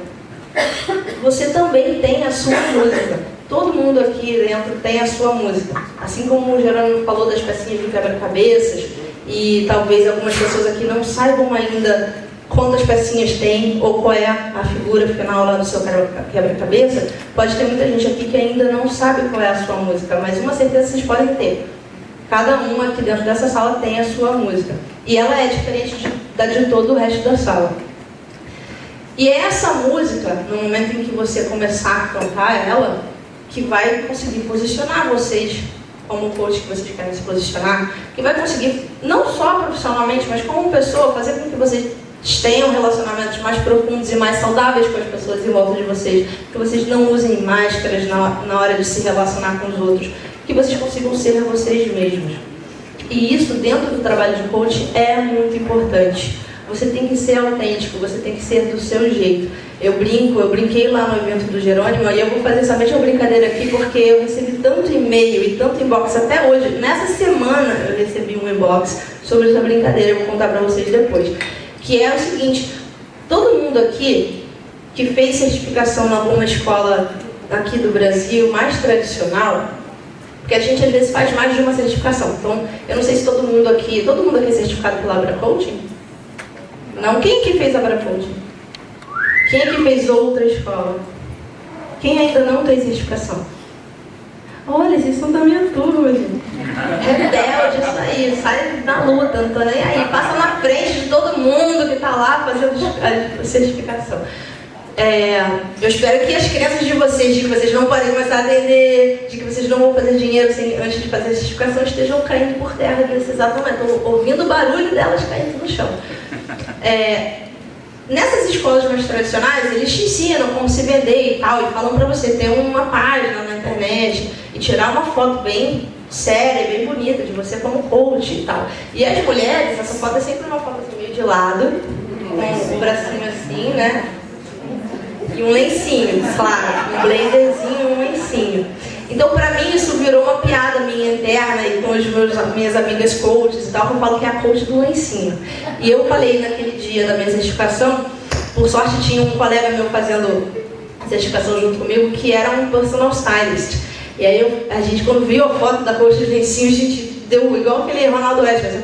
Você também tem a sua música. Todo mundo aqui dentro tem a sua música. Assim como o Gerônimo falou das pecinhas de quebra-cabeças, e talvez algumas pessoas aqui não saibam ainda quantas pecinhas tem, ou qual é a figura final lá do seu quebra-cabeça, pode ter muita gente aqui que ainda não sabe qual é a sua música, mas uma certeza vocês podem ter. Cada um aqui dentro dessa sala tem a sua música. E ela é diferente da de todo o resto da sala. E é essa música, no momento em que você começar a cantar ela, que vai conseguir posicionar vocês como coach que vocês querem se posicionar, que vai conseguir, não só profissionalmente, mas como pessoa, fazer com que vocês tenham relacionamentos mais profundos e mais saudáveis com as pessoas em volta de vocês, que vocês não usem máscaras na hora de se relacionar com os outros, que vocês consigam ser vocês mesmos. E isso, dentro do trabalho de coaching, é muito importante. Você tem que ser autêntico, você tem que ser do seu jeito. Eu brinquei lá no evento do Jerônimo, e eu vou fazer somente uma brincadeira aqui, porque eu recebi tanto e-mail e tanto inbox até hoje. Nessa semana eu recebi um inbox sobre essa brincadeira, eu vou contar pra vocês depois. Que é o seguinte, todo mundo aqui que fez certificação em alguma escola aqui do Brasil, mais tradicional, porque a gente às vezes faz mais de uma certificação. Então, eu não sei se todo mundo aqui é certificado pela Abra Coaching? Não? Quem que fez a Abra Coaching? Quem é que fez outra escola? Quem ainda não tem certificação? Olha, vocês são da minha turma, gente. Rebelde, isso aí, sai na luta, não tô nem aí. Passa na frente de todo mundo que tá lá fazendo a certificação. Eu espero que as crenças de vocês, de que vocês não podem começar a atender, de que vocês não vão fazer dinheiro antes de fazer a certificação, estejam caindo por terra nesse exato momento. Estou ouvindo o barulho delas caindo no chão. Nessas escolas mais tradicionais, eles te ensinam como se vender e tal, e falam pra você ter uma página na internet e tirar uma foto bem séria, bem bonita de você como coach e tal. E as mulheres, essa foto é sempre uma foto assim, meio de lado, com o bracinho assim, né? E um lencinho, claro, um blenderzinho e um lencinho. Então, pra mim, isso virou uma piada minha interna e com as minhas amigas coaches e tal, que eu falo que é a coach do lencinho. E eu falei naquele dia da minha certificação, por sorte tinha um colega meu fazendo certificação junto comigo, que era um personal stylist. E aí a gente, quando viu a foto da coach do lencinho, a gente deu igual aquele Ronaldo Esper.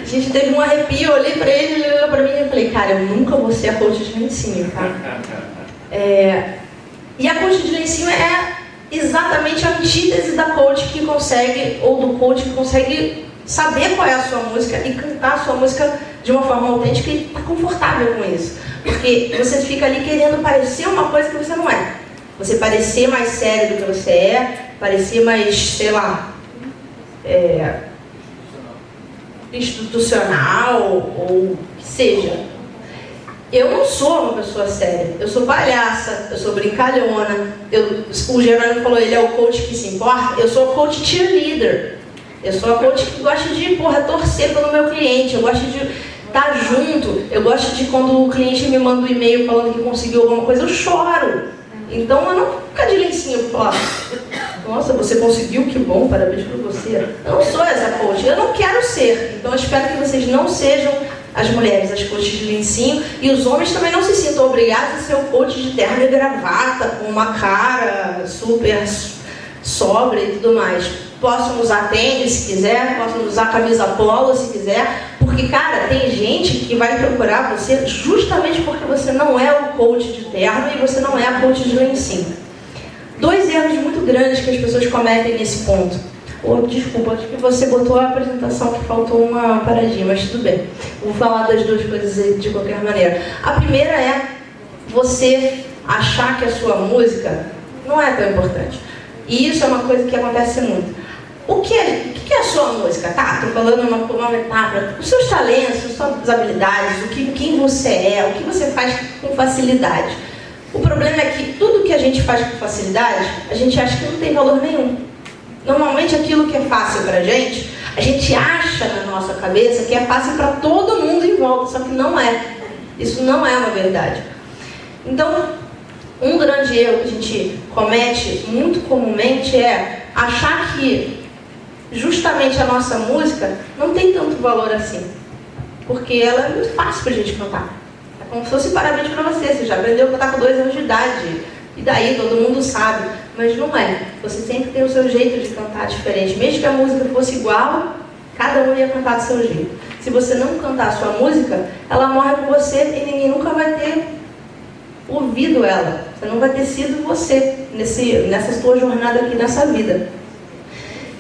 A gente teve um arrepio, eu olhei pra ele, ele olhou pra mim e falei, cara, eu nunca vou ser a coach de lencinho, tá? E a coach de lencinho é exatamente a antítese da coach que consegue, ou do coach que consegue saber qual é a sua música e cantar a sua música de uma forma autêntica e tá confortável com isso. Porque você fica ali querendo parecer uma coisa que você não é. Você parecer mais sério do que você é, parecer mais, sei lá, institucional, ou que seja. Eu não sou uma pessoa séria, eu sou palhaça, eu sou brincalhona, o Jerônimo falou, ele é o coach que se importa, eu sou a coach cheerleader. Eu sou a coach que gosta de, torcer pelo meu cliente, eu gosto de estar junto, eu gosto de quando o cliente me manda um e-mail falando que conseguiu alguma coisa, eu choro. Então eu não fico de lencinho, falar, nossa, você conseguiu, que bom, parabéns por você. Eu não sou essa coach, eu não quero ser. Então eu espero que vocês não sejam as mulheres, as coaches de lencinho, e os homens também não se sintam obrigados a ser o coach de terno e gravata, com uma cara super sóbria e tudo mais. Possam usar tênis se quiser, possam usar camisa polo se quiser, porque, cara, tem gente que vai procurar você justamente porque você não é o coach de terno e você não é a coach de lencinho. 2 erros muito grandes que as pessoas cometem nesse ponto. Desculpa, acho que você botou a apresentação que faltou uma paradinha, mas tudo bem. Vou falar das 2 coisas de qualquer maneira. A primeira é você achar que a sua música não é tão importante. E isso é uma coisa que acontece muito. O que é a sua música? Tá, estou falando uma metáfora. Os seus talentos, as suas habilidades, quem você é, o que você faz com facilidade. O problema é que tudo que a gente faz com facilidade, a gente acha que não tem valor nenhum. Normalmente aquilo que é fácil pra gente, a gente acha na nossa cabeça que é fácil para todo mundo em volta, só que não é. Isso não é uma verdade. Então, um grande erro que a gente comete muito comumente é achar que justamente a nossa música não tem tanto valor assim, porque ela é muito fácil pra gente cantar. É como se fosse parabéns pra você já aprendeu a cantar com 2 anos de idade, e daí todo mundo sabe, mas não é. Você sempre tem o seu jeito de cantar diferente, mesmo que a música fosse igual, cada um ia cantar do seu jeito. Se você não cantar a sua música, ela morre com você e ninguém nunca vai ter ouvido ela. Você não vai ter sido você nessa sua jornada aqui nessa vida.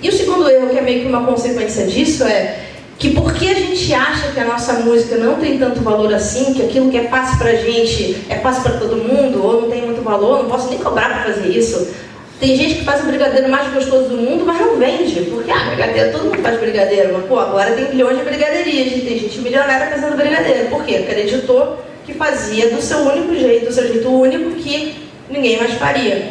E o segundo erro, que é meio que uma consequência disso, é que porque a gente acha que a nossa música não tem tanto valor assim, que aquilo que é fácil pra gente é fácil pra todo mundo, ou não tem muito valor, não posso nem cobrar pra fazer isso, Tem gente que faz o brigadeiro mais gostoso do mundo, mas não vende. Porque, brigadeiro, todo mundo faz brigadeiro. Mas, agora tem milhões de brigaderias. E tem gente milionária fazendo brigadeiro. Por quê? Porque acreditou que fazia do seu único jeito, do seu jeito único, que ninguém mais faria.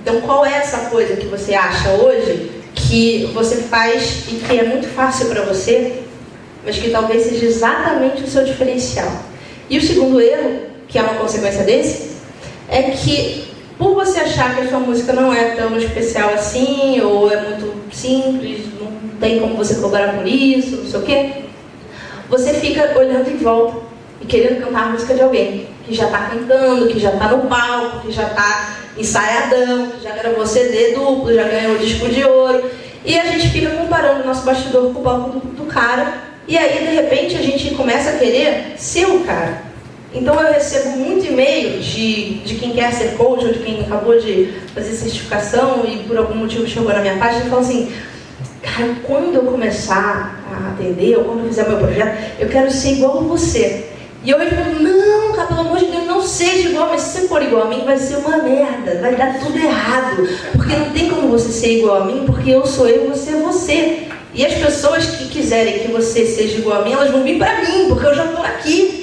Então, qual é essa coisa que você acha hoje que você faz e que é muito fácil para você, mas que talvez seja exatamente o seu diferencial? E o segundo erro, que é uma consequência desse, é que por você achar que a sua música não é tão especial assim, ou é muito simples, não tem como você cobrar por isso, não sei o quê, você fica olhando em volta e querendo cantar a música de alguém que já está cantando, que já está no palco, que já está ensaiadão, que já gravou CD duplo, já ganhou disco de ouro. E a gente fica comparando o nosso bastidor com o palco do cara, e aí de repente a gente começa a querer ser o cara. Então eu recebo muito e-mail de quem quer ser coach, ou de quem acabou de fazer certificação e por algum motivo chegou na minha página e fala assim: cara, quando eu começar a atender, ou quando eu fizer meu projeto, eu quero ser igual a você. E eu respondo: não, cara, pelo amor de Deus, não seja igual, mas se você for igual a mim, vai ser uma merda, vai dar tudo errado. Porque não tem como você ser igual a mim, porque eu sou eu e você é você. E as pessoas que quiserem que você seja igual a mim, elas vão vir pra mim, porque eu já estou aqui.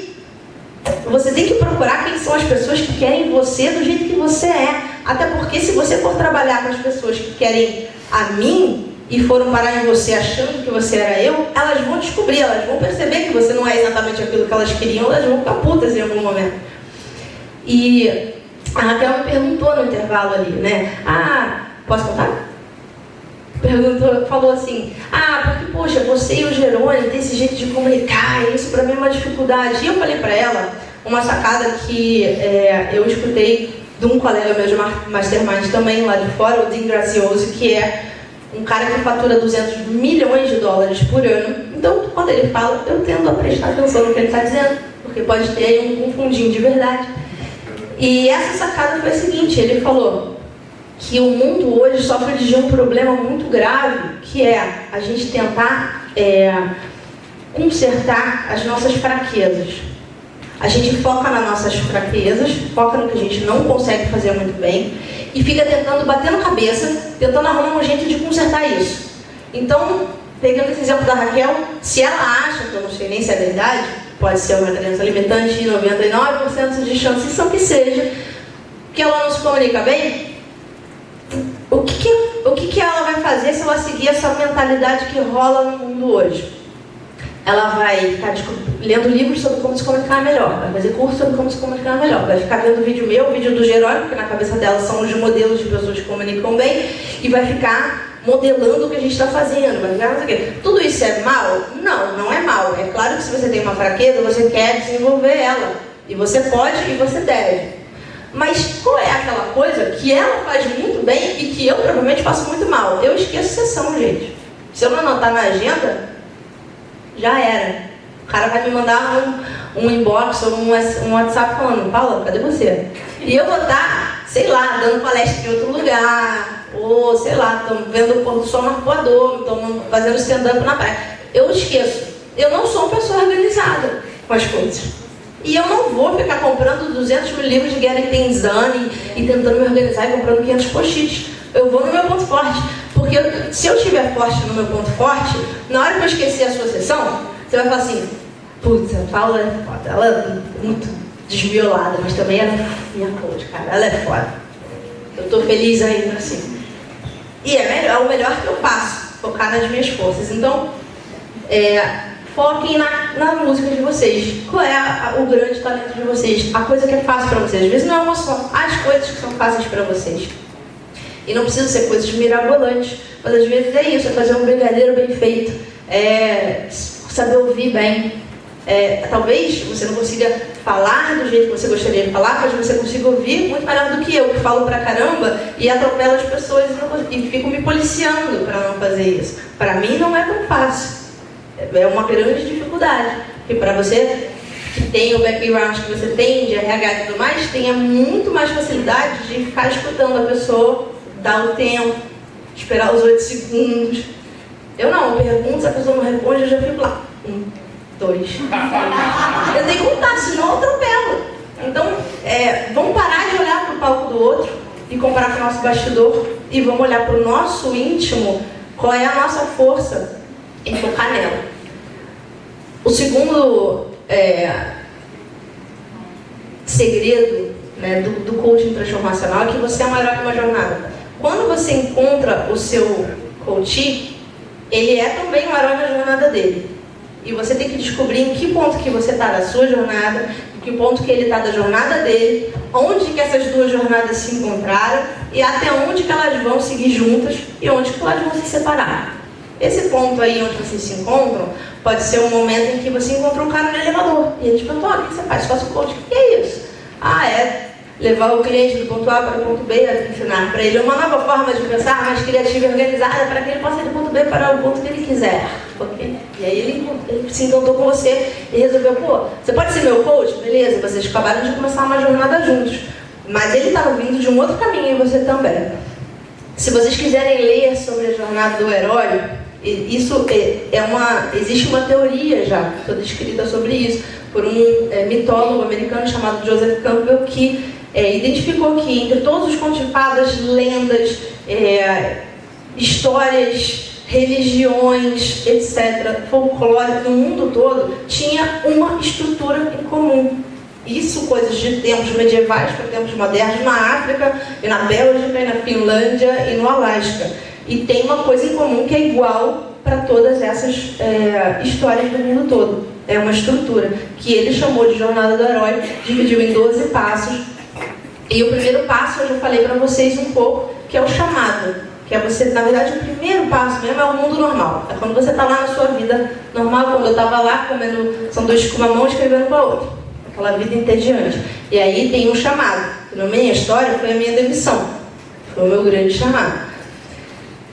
Você tem que procurar quem são as pessoas que querem você do jeito que você é. Até porque se você for trabalhar com as pessoas que querem a mim e foram parar em você achando que você era eu, elas vão descobrir, elas vão perceber que você não é exatamente aquilo que elas queriam, elas vão ficar putas em algum momento. E a Raquel me perguntou no intervalo ali, né? Posso contar? Falou assim: porque, poxa, você e o Jerônimo tem esse jeito de comunicar, e isso pra mim é uma dificuldade. E eu falei pra ela uma sacada que eu escutei de um colega meu de Mastermind também lá de fora, o Dean Graziosi, que é um cara que fatura 200 milhões de dólares por ano. Então, quando ele fala, eu tendo a prestar atenção no que ele está dizendo, porque pode ter aí um fundinho de verdade. E essa sacada foi a seguinte: ele falou que o mundo hoje sofre de um problema muito grave, que é a gente tentar consertar as nossas fraquezas. A gente foca nas nossas fraquezas, foca no que a gente não consegue fazer muito bem e fica tentando, batendo cabeça, tentando arrumar um jeito de consertar isso. Então, pegando esse exemplo da Raquel, se ela acha, que eu não sei nem se é verdade, pode ser uma crença limitante, 99% de chances são que seja, que ela não se comunica bem, o que ela vai fazer se ela seguir essa mentalidade que rola no mundo hoje? Ela vai ficar lendo livros sobre como se comunicar melhor, vai fazer curso sobre como se comunicar melhor, vai ficar vendo vídeo meu, vídeo do Jerônimo, porque na cabeça dela são os modelos de pessoas que comunicam bem, e vai ficar modelando o que a gente está fazendo, vai ficar não sei o quê. Tudo isso é mal? Não, não é mal. É claro que se você tem uma fraqueza, você quer desenvolver ela, e você pode e você deve. Mas qual é aquela coisa que ela faz muito bem e que eu provavelmente faço muito mal? Eu esqueço sessão, gente. Se eu não anotar na agenda, já era. O cara vai me mandar um inbox ou um WhatsApp falando: Paula, cadê você? E eu vou estar, sei lá, dando palestra em outro lugar, ou sei lá, estamos vendo o pôr do sol no arpoador, estamos fazendo stand-up na praia. Eu esqueço. Eu não sou uma pessoa organizada com as coisas. E eu não vou ficar comprando 200 mil livros de Gary Tenzani e tentando me organizar e comprando 500 post-its. Eu vou no meu ponto forte. Porque se eu estiver forte no meu ponto forte, na hora que eu esquecer a sua sessão, você vai falar assim: putz, a Paula é foda, ela é muito desviolada, mas também ela é minha coach, cara, ela é foda. Eu tô feliz ainda assim. E é o melhor que eu faço, focar nas minhas forças. Então, foquem na música de vocês. Qual é o grande talento de vocês? A coisa que é fácil para vocês. Às vezes não é uma só, as coisas que são fáceis para vocês. E não precisa ser coisas mirabolantes, mas às vezes é isso, é fazer um brigadeiro bem feito, saber ouvir bem. Talvez você não consiga falar do jeito que você gostaria de falar, mas você consiga ouvir muito melhor do que eu, que falo pra caramba e atropelo as pessoas e fico me policiando para não fazer isso. Para mim não é tão fácil, é uma grande dificuldade, porque para você que tem o background que você tem de RH e tudo mais, tenha muito mais facilidade de ficar escutando a pessoa, dar o tempo, esperar os 8 segundos. Eu não, eu pergunto, se a pessoa não responde, eu já fico lá. 1, 2. Eu tenho que contar, senão eu atropelo. Então, vamos parar de olhar para o palco do outro e comparar com o nosso bastidor. e vamos olhar para o nosso íntimo, qual é a nossa força em focar nela. O segundo segredo, né, do coaching transformacional é que você é um herói de uma jornada. Quando você encontra o seu coach, ele é também um herói da jornada dele. E você tem que descobrir em que ponto que você está da sua jornada, em que ponto que ele está da jornada dele, onde que essas duas jornadas se encontraram e até onde que elas vão seguir juntas e onde que elas vão se separar. Esse ponto aí onde vocês se encontram pode ser um momento em que você encontrou um cara no elevador e ele te perguntou: o que você faz? Faço coaching. O que é isso? É levar o cliente do ponto A para o ponto B, ensinar para ele uma nova forma de pensar, mais criativa e organizada, para que ele possa ir do ponto B para o ponto que ele quiser. Okay? E aí ele se encantou com você e resolveu: pô, você pode ser meu coach? Beleza, vocês acabaram de começar uma jornada juntos, mas ele estava vindo de um outro caminho e você também. Se vocês quiserem ler sobre a jornada do herói, isso existe uma teoria já toda escrita sobre isso por um mitólogo americano chamado Joseph Campbell, que identificou que entre todos os contos de fadas, lendas, histórias, religiões, etc., folclore no mundo todo, tinha uma estrutura em comum. Isso, coisas de tempos medievais para tempos modernos, na África, e na Bélgica, e na Finlândia, e no Alasca. E tem uma coisa em comum que é igual para todas essas histórias do mundo todo. É uma estrutura que ele chamou de Jornada do Herói, dividiu em 12 passos. E o primeiro passo, eu já falei para vocês um pouco, que é o chamado. Que é você, na verdade, o primeiro passo mesmo é o mundo normal. É quando você está lá na sua vida normal, quando eu estava lá comendo sanduíche com uma mão e escrevendo com a outra. Aquela vida entediante. E aí tem um chamado. Na minha história foi a minha demissão. Foi o meu grande chamado.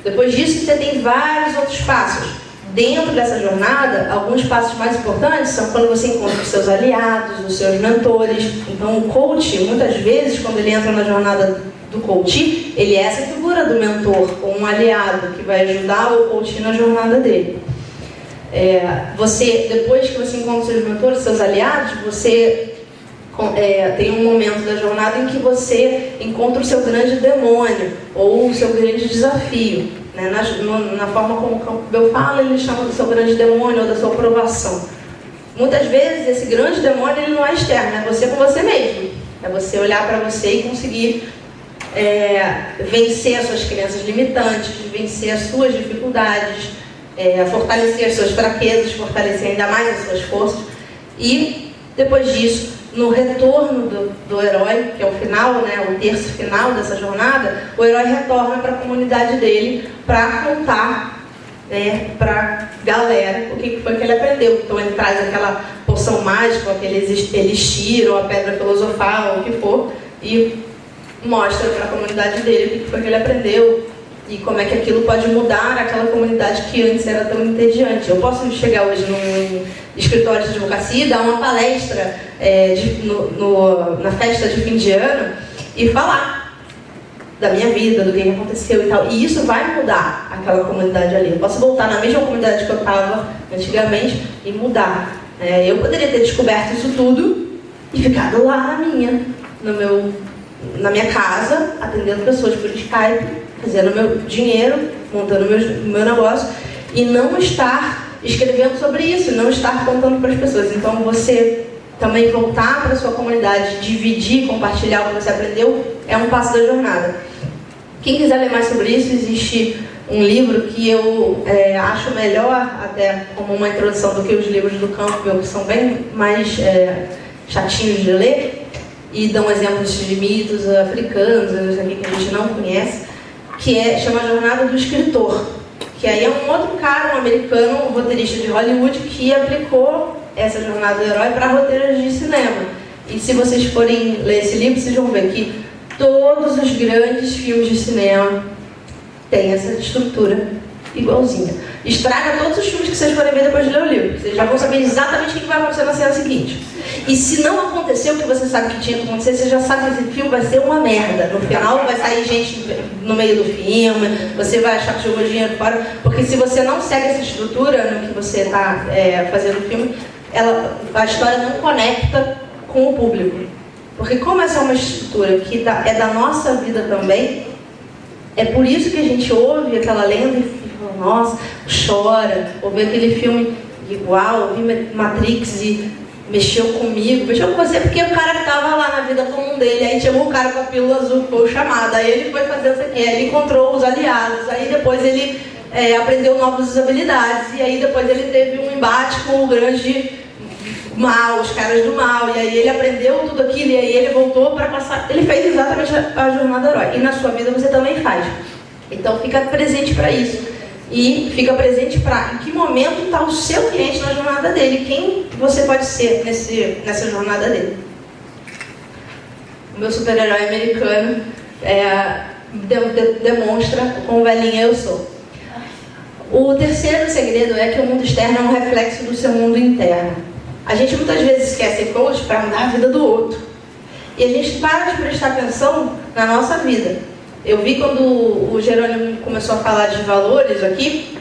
Depois disso, você tem vários outros passos. Dentro dessa jornada, alguns passos mais importantes são quando você encontra os seus aliados, os seus mentores. Então, o coach, muitas vezes, quando ele entra na jornada do coach, ele é essa figura do mentor, ou um aliado, que vai ajudar o coach na jornada dele. Depois que você encontra os seus mentores, seus aliados, você tem um momento da jornada em que você encontra o seu grande demônio, ou o seu grande desafio. Né? Na forma como o Campbell fala, ele chama do seu grande demônio ou da sua aprovação. Muitas vezes esse grande demônio ele não é externo, é você com você mesmo. É você olhar para você e conseguir vencer as suas crenças limitantes, vencer as suas dificuldades, fortalecer as suas fraquezas, fortalecer ainda mais as suas forças. E depois disso, no retorno do herói, que é o final, né, o terço final dessa jornada, o herói retorna para a comunidade dele para contar, para a galera o que foi que ele aprendeu. Então ele traz aquela poção mágica, aquele elixir, ou a pedra filosofal, ou o que for, e mostra para a comunidade dele o que foi que ele aprendeu e como é que aquilo pode mudar aquela comunidade que antes era tão entediante. Eu posso chegar hoje num escritório de advocacia e dar uma palestra na festa de fim de ano e falar da minha vida, do que aconteceu e tal. E isso vai mudar aquela comunidade ali. Eu posso voltar na mesma comunidade que eu estava antigamente e mudar. Eu poderia ter descoberto isso tudo e ficado lá na minha casa, atendendo pessoas por Skype, fazendo meu dinheiro, montando meu negócio, e não estar escrevendo sobre isso, não estar contando para as pessoas. Então você também voltar para a sua comunidade, dividir, compartilhar o que você aprendeu, é um passo da jornada. Quem quiser ler mais sobre isso, existe um livro que eu acho melhor, até como uma introdução, do que os livros do Campbell, que são bem mais chatinhos de ler, e dão exemplos de mitos africanos, aqui que a gente não conhece, que chama a Jornada do Escritor, que aí é um outro cara, um americano, um roteirista de Hollywood, que aplicou essa jornada do herói para roteiros de cinema. E se vocês forem ler esse livro, vocês vão ver que todos os grandes filmes de cinema têm essa estrutura igualzinha. Estraga todos os filmes que vocês forem ver depois de ler o livro. Vocês já vão saber exatamente o que vai acontecer na cena seguinte. E se não aconteceu o que você sabe que tinha que acontecer, você já sabe que esse filme vai ser uma merda. No final vai sair gente no meio do filme, você vai achar que jogou dinheiro fora. Porque se você não segue essa estrutura no que você está fazendo o filme, a história não conecta com o público. Porque como essa é uma estrutura que é da nossa vida também, É por isso que a gente ouve aquela lenda e fala, nossa, chora, ouve aquele filme, igual, ouvi Matrix e mexeu comigo, mexeu com você, porque o cara estava lá na vida comum dele, aí chegou o cara com a pílula azul, foi o chamado, aí ele foi fazer o que, ele encontrou os aliados, aí depois ele aprendeu novas habilidades, e aí depois ele teve um embate com o grande mal, os caras do mal, e aí ele aprendeu tudo aquilo, e aí ele voltou para passar, ele fez exatamente a jornada do herói, e na sua vida você também faz. Então fica presente para isso. E fica presente para em que momento está o seu cliente na jornada dele, quem você pode ser nessa jornada dele. O meu super-herói americano demonstra o quão velhinha eu sou. O terceiro segredo é que o mundo externo é um reflexo do seu mundo interno. A gente muitas vezes quer ser coach para mudar a vida do outro. E a gente para de prestar atenção na nossa vida. Eu vi quando o Jerônimo começou a falar de valores aqui,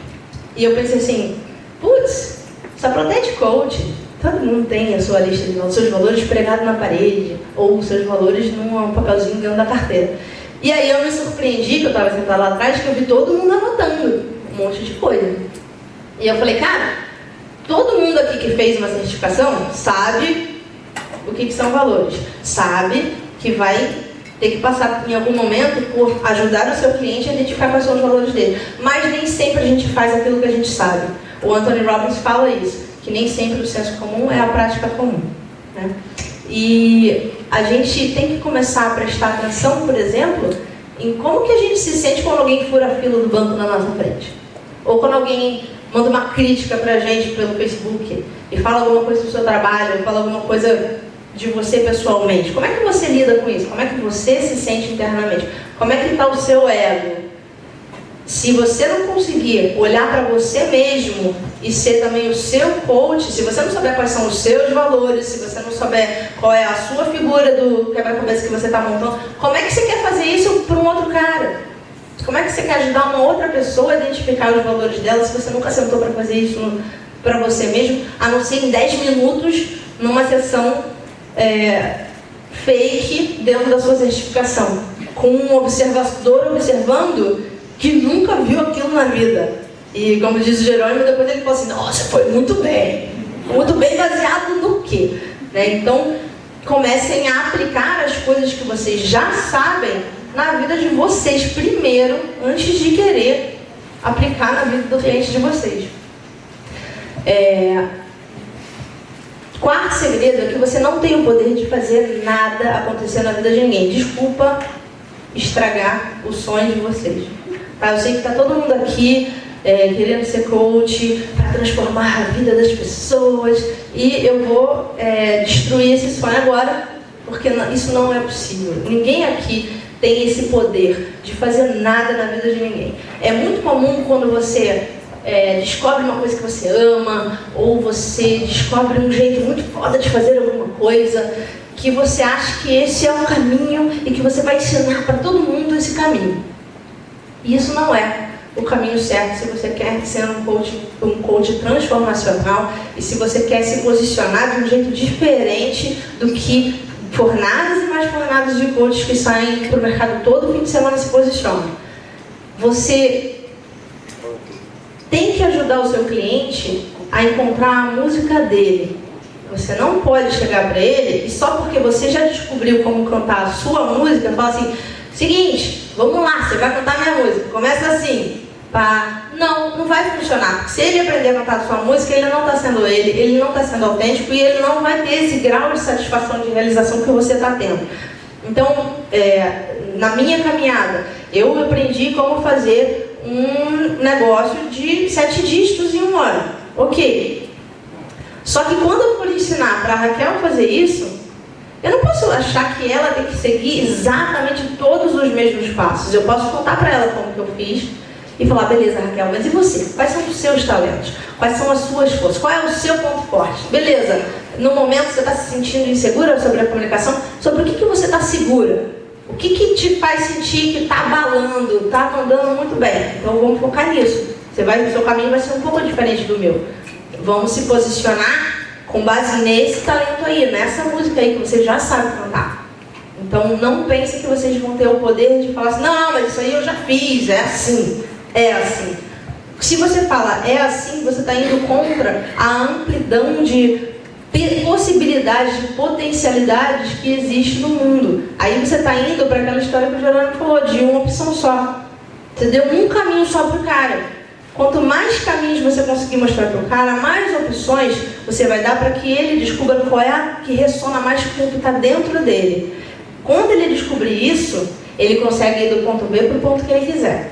e eu pensei assim, putz, só protege coach. Todo mundo tem a sua lista de valores, seus valores pregados na parede, ou seus valores num papelzinho dentro da carteira. E aí eu me surpreendi, que eu estava sentada lá atrás, que eu vi todo mundo anotando um monte de coisa. E eu falei, cara, todo mundo aqui que fez uma certificação sabe o que são valores, sabe que vai ter que passar em algum momento por ajudar o seu cliente a identificar quais são os valores dele. Mas nem sempre a gente faz aquilo que a gente sabe. O Anthony Robbins fala isso, que nem sempre o senso comum é a prática comum, né? E a gente tem que começar a prestar atenção, por exemplo, em como que a gente se sente quando alguém fura a fila do banco na nossa frente. Ou quando alguém manda uma crítica pra gente pelo Facebook e fala alguma coisa do seu trabalho, ou fala alguma coisa de você pessoalmente. Como é que você lida com isso? Como é que você se sente internamente? Como é que está o seu ego? Se você não conseguir olhar para você mesmo e ser também o seu coach, se você não souber quais são os seus valores, se você não souber qual é a sua figura do quebra-cabeça que você está montando, como é que você quer fazer isso para um outro cara? Como é que você quer ajudar uma outra pessoa a identificar os valores dela se você nunca sentou para fazer isso para você mesmo, a não ser em 10 minutos numa sessão fake dentro da sua certificação, com um observador observando que nunca viu aquilo na vida. E como diz o Jerônimo, depois ele falou assim, nossa, foi muito bem baseado no quê? Né? Então comecem a aplicar as coisas que vocês já sabem na vida de vocês primeiro, antes de querer aplicar na vida do cliente de vocês. Quarto segredo é que você não tem o poder de fazer nada acontecer na vida de ninguém. Desculpa estragar o sonho de vocês. Tá? Eu sei que está todo mundo aqui querendo ser coach para transformar a vida das pessoas e eu vou destruir esse sonho agora, porque isso não é possível. Ninguém aqui tem esse poder de fazer nada na vida de ninguém. É muito comum quando você descobre uma coisa que você ama, ou você descobre um jeito muito foda de fazer alguma coisa, que você acha que esse é o caminho e que você vai ensinar para todo mundo esse caminho. E isso não é o caminho certo se você quer ser um coach transformacional e se você quer se posicionar de um jeito diferente do que fornadas e mais fornadas de coaches que saem para o mercado todo fim de semana se posicionam. Você tem que ajudar o seu cliente a encontrar a música dele. Você não pode chegar para ele e só porque você já descobriu como cantar a sua música, falar assim, seguinte, vamos lá, você vai cantar minha música. Começa assim, pá. Não vai funcionar. Porque se ele aprender a cantar a sua música, ele não está sendo ele não está sendo autêntico e ele não vai ter esse grau de satisfação, de realização que você está tendo. Então, na minha caminhada, eu aprendi como fazer um negócio de 7 dígitos em 1 ano. Ok. Só que quando eu for ensinar para a Raquel fazer isso, eu não posso achar que ela tem que seguir exatamente todos os mesmos passos. Eu posso contar para ela como que eu fiz e falar, beleza, Raquel, mas e você? Quais são os seus talentos? Quais são as suas forças? Qual é o seu ponto forte? Beleza, no momento você está se sentindo insegura sobre a comunicação, sobre o que você está segura? O que te faz sentir que está abalando, está mandando muito bem? Então vamos focar nisso. O seu caminho vai ser um pouco diferente do meu. Vamos se posicionar com base nesse talento aí, nessa música aí que você já sabe cantar. Então não pense que vocês vão ter o poder de falar assim, não, mas isso aí eu já fiz, é assim, é assim. Se você fala é assim, você está indo contra a amplidão de possibilidades, de potencialidades que existe no mundo. Aí você está indo para aquela história que o Jerônimo falou, de uma opção só. Você deu um caminho só para o cara. Quanto mais caminhos você conseguir mostrar para o cara, mais opções você vai dar para que ele descubra qual é a que ressona mais com o que está dentro dele. Quando ele descobrir isso, ele consegue ir do ponto B para o ponto que ele quiser.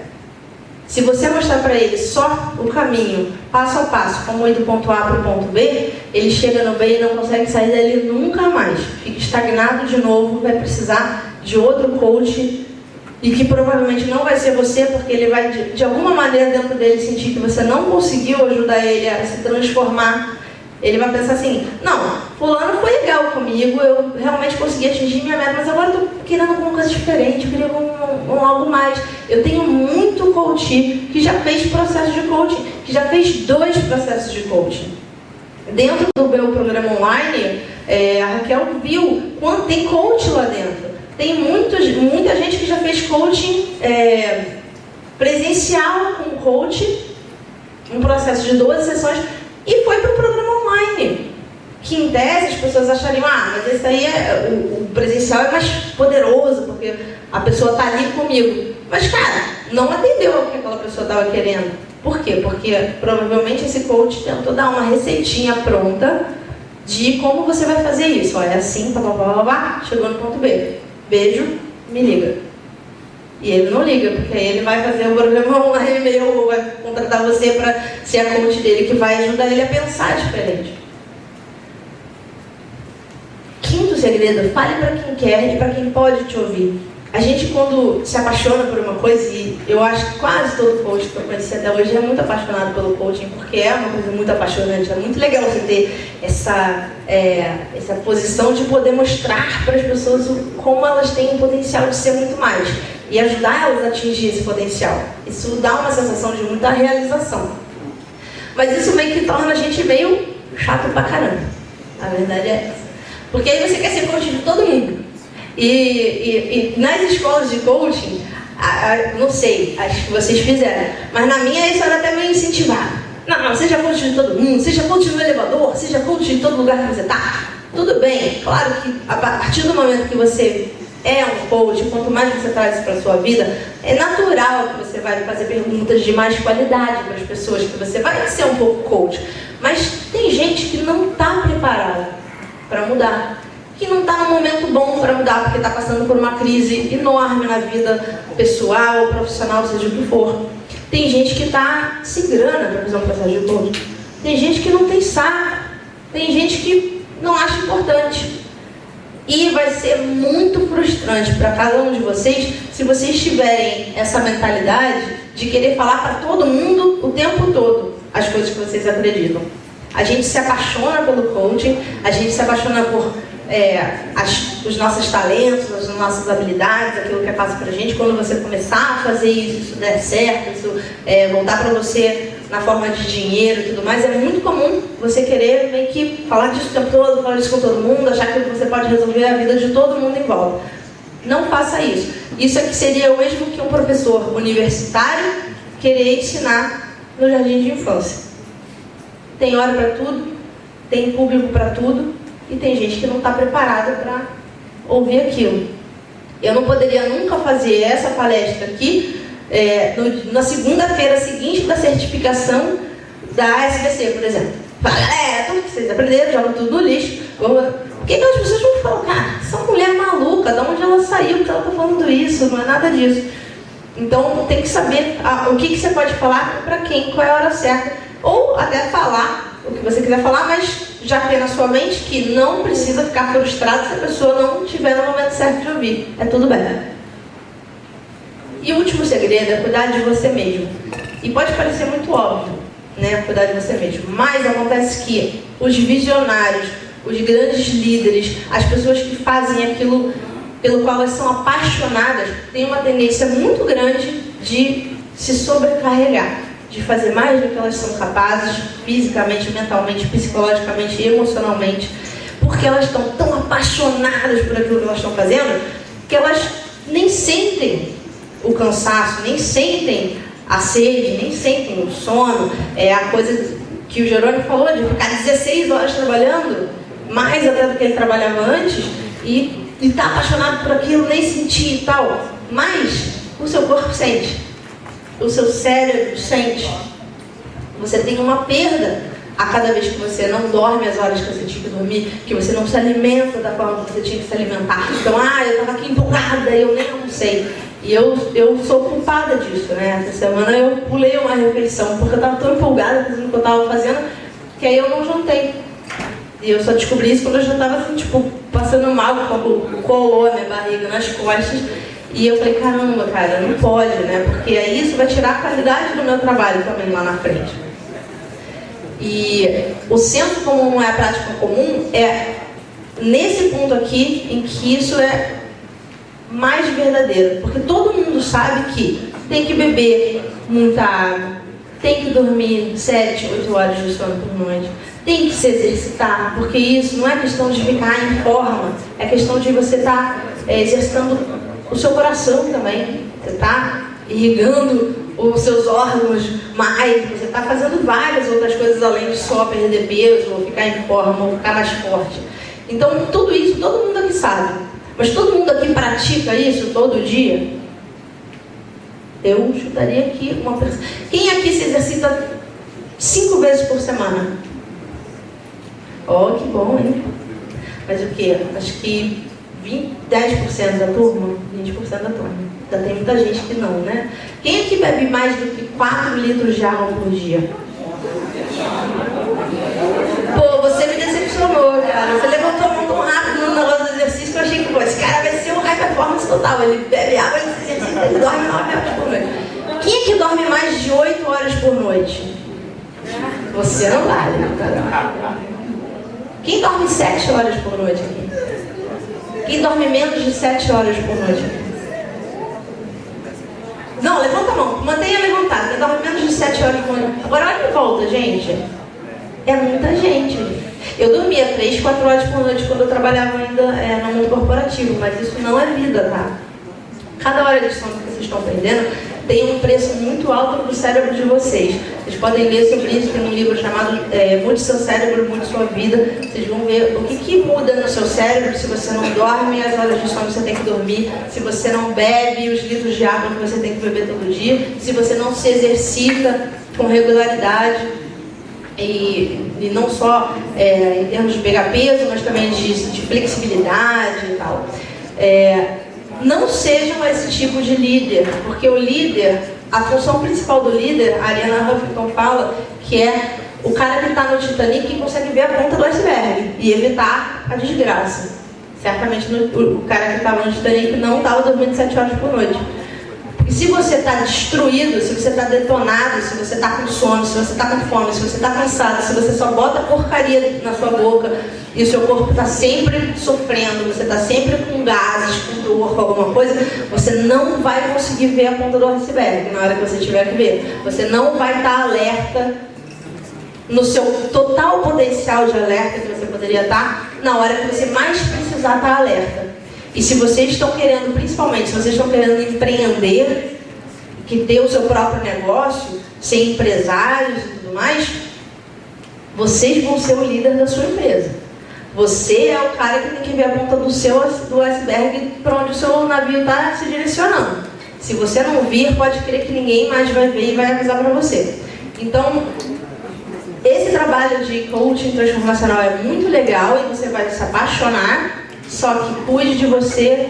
Se você mostrar para ele só o caminho, passo a passo, como ir do ponto A para o ponto B, ele chega no B e não consegue sair dali nunca mais. Fica estagnado de novo, vai precisar de outro coach, e que provavelmente não vai ser você, porque ele vai, de alguma maneira, dentro dele, sentir que você não conseguiu ajudar ele a se transformar. Ele vai pensar assim, não, fulano foi legal comigo, eu realmente consegui atingir minha meta, mas agora eu estou querendo alguma coisa diferente, eu queria algo mais. Eu tenho muito coach que já fez processo de coaching, que já fez 2 processos de coaching. Dentro do meu programa online, a Raquel viu quanto tem coach lá dentro. Tem muita gente que já fez coaching presencial com coach, um processo de 12 sessões, e foi para o programa online. Que em tese as pessoas achariam, mas esse aí o presencial é mais poderoso, porque a pessoa está ali comigo. Mas, cara, não atendeu ao que aquela pessoa estava querendo. Por quê? Porque provavelmente esse coach tentou dar uma receitinha pronta de como você vai fazer isso. Olha, assim, chegou no ponto B. Beijo, me liga. E ele não liga, porque aí ele vai fazer o programa online meu, ou vai contratar você para ser a coach dele, que vai ajudar ele a pensar diferente. Quinto segredo, fale para quem quer e para quem pode te ouvir. A gente, quando se apaixona por uma coisa, e eu acho que quase todo coach que eu conheci até hoje é muito apaixonado pelo coaching, porque é uma coisa muito apaixonante, é muito legal você ter essa posição de poder mostrar para as pessoas como elas têm o potencial de ser muito mais, e ajudar elas a atingir esse potencial. Isso dá uma sensação de muita realização. Mas isso meio que torna a gente meio chato pra caramba. A verdade é essa. Porque aí você quer ser coach de todo mundo. E nas escolas de coaching, não sei, acho que vocês fizeram, mas na minha isso era até meio incentivado. Não, seja coach de todo mundo, seja coach no elevador, seja coach de todo lugar que você está. Tudo bem, claro que a partir do momento que você é um coach, quanto mais você traz isso para a sua vida, é natural que você vai fazer perguntas de mais qualidade para as pessoas, que você vai ser um pouco coach. Mas tem gente que não está preparada para mudar, que não está no momento bom para mudar, porque está passando por uma crise enorme na vida pessoal, profissional, seja o que for. Tem gente que está sem grana para fazer um processo de coaching. Tem gente que não tem saco. Tem gente que não acha importante. E vai ser muito frustrante para cada um de vocês se vocês tiverem essa mentalidade de querer falar para todo mundo o tempo todo as coisas que vocês acreditam. A gente se apaixona pelo coaching, a gente se apaixona por os nossos talentos, as nossas habilidades, aquilo que é fácil pra gente. Quando você começar a fazer isso der certo, isso voltar para você na forma de dinheiro e tudo mais, é muito comum você querer meio que falar disso o tempo todo, falar disso com todo mundo, achar que você pode resolver a vida de todo mundo em volta. Não faça isso. Isso aqui seria o mesmo que um professor universitário querer ensinar no jardim de infância. Tem hora para tudo, tem público para tudo, e tem gente que não está preparada para ouvir aquilo. Eu não poderia nunca fazer essa palestra aqui na segunda-feira seguinte da certificação da SBC, por exemplo. Fala, galera, tudo que vocês aprenderam, joga tudo no lixo. Porque as pessoas vão falar, cara, essa mulher é maluca, de onde ela saiu, que ela está falando isso, não é nada disso. Então tem que saber o que você pode falar para quem, qual é a hora certa. Ou até falar o que você quiser falar, mas já ter na sua mente que não precisa ficar frustrado se a pessoa não estiver no momento certo de ouvir. É tudo bem. E o último segredo é cuidar de você mesmo. E pode parecer muito óbvio, né, cuidar de você mesmo. Mas acontece que os visionários, os grandes líderes, as pessoas que fazem aquilo pelo qual elas são apaixonadas, têm uma tendência muito grande de se sobrecarregar, de fazer mais do que elas são capazes, fisicamente, mentalmente, psicologicamente e emocionalmente. porque elas estão tão apaixonadas por aquilo que elas estão fazendo, que elas nem sentem o cansaço, nem sentem a sede, nem sentem o sono. É a coisa que o Jerônimo falou, de ficar 16 horas trabalhando, mais até do que ele trabalhava antes, e estar apaixonado por aquilo, nem sentir e tal. Mas o seu corpo sente, o seu cérebro sente. Você tem uma perda a cada vez que você não dorme as horas que você tinha que dormir, que você não se alimenta da forma que você tinha que se alimentar. Então, eu estava aqui empolgada, eu nem almocei. E eu sou culpada disso, né? Essa semana eu pulei uma refeição, porque eu estava tão empolgada fazendo o que eu estava fazendo, que aí eu não jantei. E eu só descobri isso quando eu já estava assim, tipo, passando mal, colou a minha barriga nas costas. E eu falei, caramba, cara, não pode, né? Porque aí isso vai tirar a qualidade do meu trabalho também lá na frente. E o senso comum não é a prática comum, é nesse ponto aqui em que isso é mais verdadeiro. Porque todo mundo sabe que tem que beber muita água, tem que dormir 7, 8 horas de sono por noite, tem que se exercitar, porque isso não é questão de ficar em forma, é questão de você estar exercitando o seu coração também. Você está irrigando os seus órgãos mais, você está fazendo várias outras coisas além de só perder peso, ou ficar em forma, ou ficar mais forte. Então, tudo isso, todo mundo aqui sabe. Mas todo mundo aqui pratica isso todo dia? Eu chutaria aqui uma pessoa. Quem aqui se exercita 5 vezes por semana? Oh, que bom, hein? Mas o quê? Acho que 10% da turma? 20% da turma. Ainda tem muita gente que não, né? Quem aqui bebe mais do que 4 litros de água por dia? Pô, você me decepcionou, cara. Você levantou a mão tão rápido no negócio do exercício que eu achei que, pô, esse cara vai ser um high performance total. Ele bebe água, ele se exercita, ele dorme 9 horas por noite. Quem aqui dorme mais de 8 horas por noite? Você não vale, cara. Quem dorme 7 horas por noite aqui? Quem dorme menos de 7 horas por noite aqui? Não, levanta a mão, mantenha levantada. Quem dorme menos de 7 horas por noite. Agora olha em volta, gente. É muita gente. Eu dormia 3, 4 horas por noite quando eu trabalhava ainda no mundo corporativo, mas isso não é vida, tá? Cada hora de sono que vocês estão perdendo tem um preço muito alto para o cérebro de vocês. Vocês podem ler sobre isso, tem um livro chamado Mude Seu Cérebro, Mude Sua Vida. Vocês vão ver o que muda no seu cérebro se você não dorme as horas de sono que você tem que dormir, se você não bebe os litros de água que você tem que beber todo dia, se você não se exercita com regularidade, e não só em termos de pegar peso, mas também de flexibilidade e tal. Não sejam esse tipo de líder, porque o líder, a função principal do líder, a Arianna Huffington fala, que é o cara que está no Titanic e consegue ver a ponta do iceberg e evitar a desgraça. Certamente o cara que estava no Titanic não estava dormindo 7 horas por noite. E se você está destruído, se você está detonado, se você está com sono, se você está com fome, se você está cansado, se você só bota porcaria na sua boca e o seu corpo está sempre sofrendo, você está sempre com gases, com dor, com alguma coisa, você não vai conseguir ver a ponta do iceberg na hora que você tiver que ver. Você não vai estar alerta no seu total potencial de alerta que você poderia estar na hora que você mais precisar estar alerta. E se vocês estão querendo, principalmente, se vocês estão querendo empreender, que ter o seu próprio negócio, ser empresários e tudo mais, vocês vão ser o líder da sua empresa. Você é o cara que tem que ver a ponta do iceberg para onde o seu navio está se direcionando. Se você não vir, pode crer que ninguém mais vai ver e vai avisar para você. Então, esse trabalho de coaching transformacional é muito legal e você vai se apaixonar. Só que cuide de você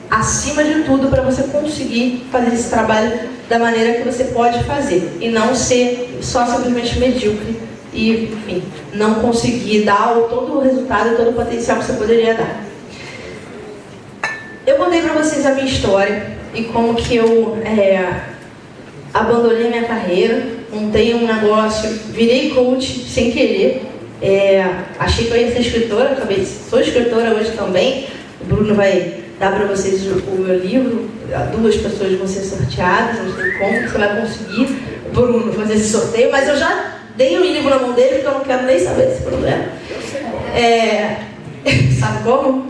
acima de tudo para você conseguir fazer esse trabalho da maneira que você pode fazer e não ser só simplesmente medíocre e, enfim, não conseguir dar todo o resultado e todo o potencial que você poderia dar. Eu contei para vocês a minha história e como que eu abandonei minha carreira, montei um negócio, virei coach sem querer. Achei que eu ia ser escritora, sou escritora hoje também. O Bruno vai dar para vocês o meu livro, 2 pessoas vão ser sorteadas, não sei como você vai conseguir, Bruno, fazer esse sorteio, mas eu já dei o livro na mão dele porque eu não quero nem saber desse problema. como?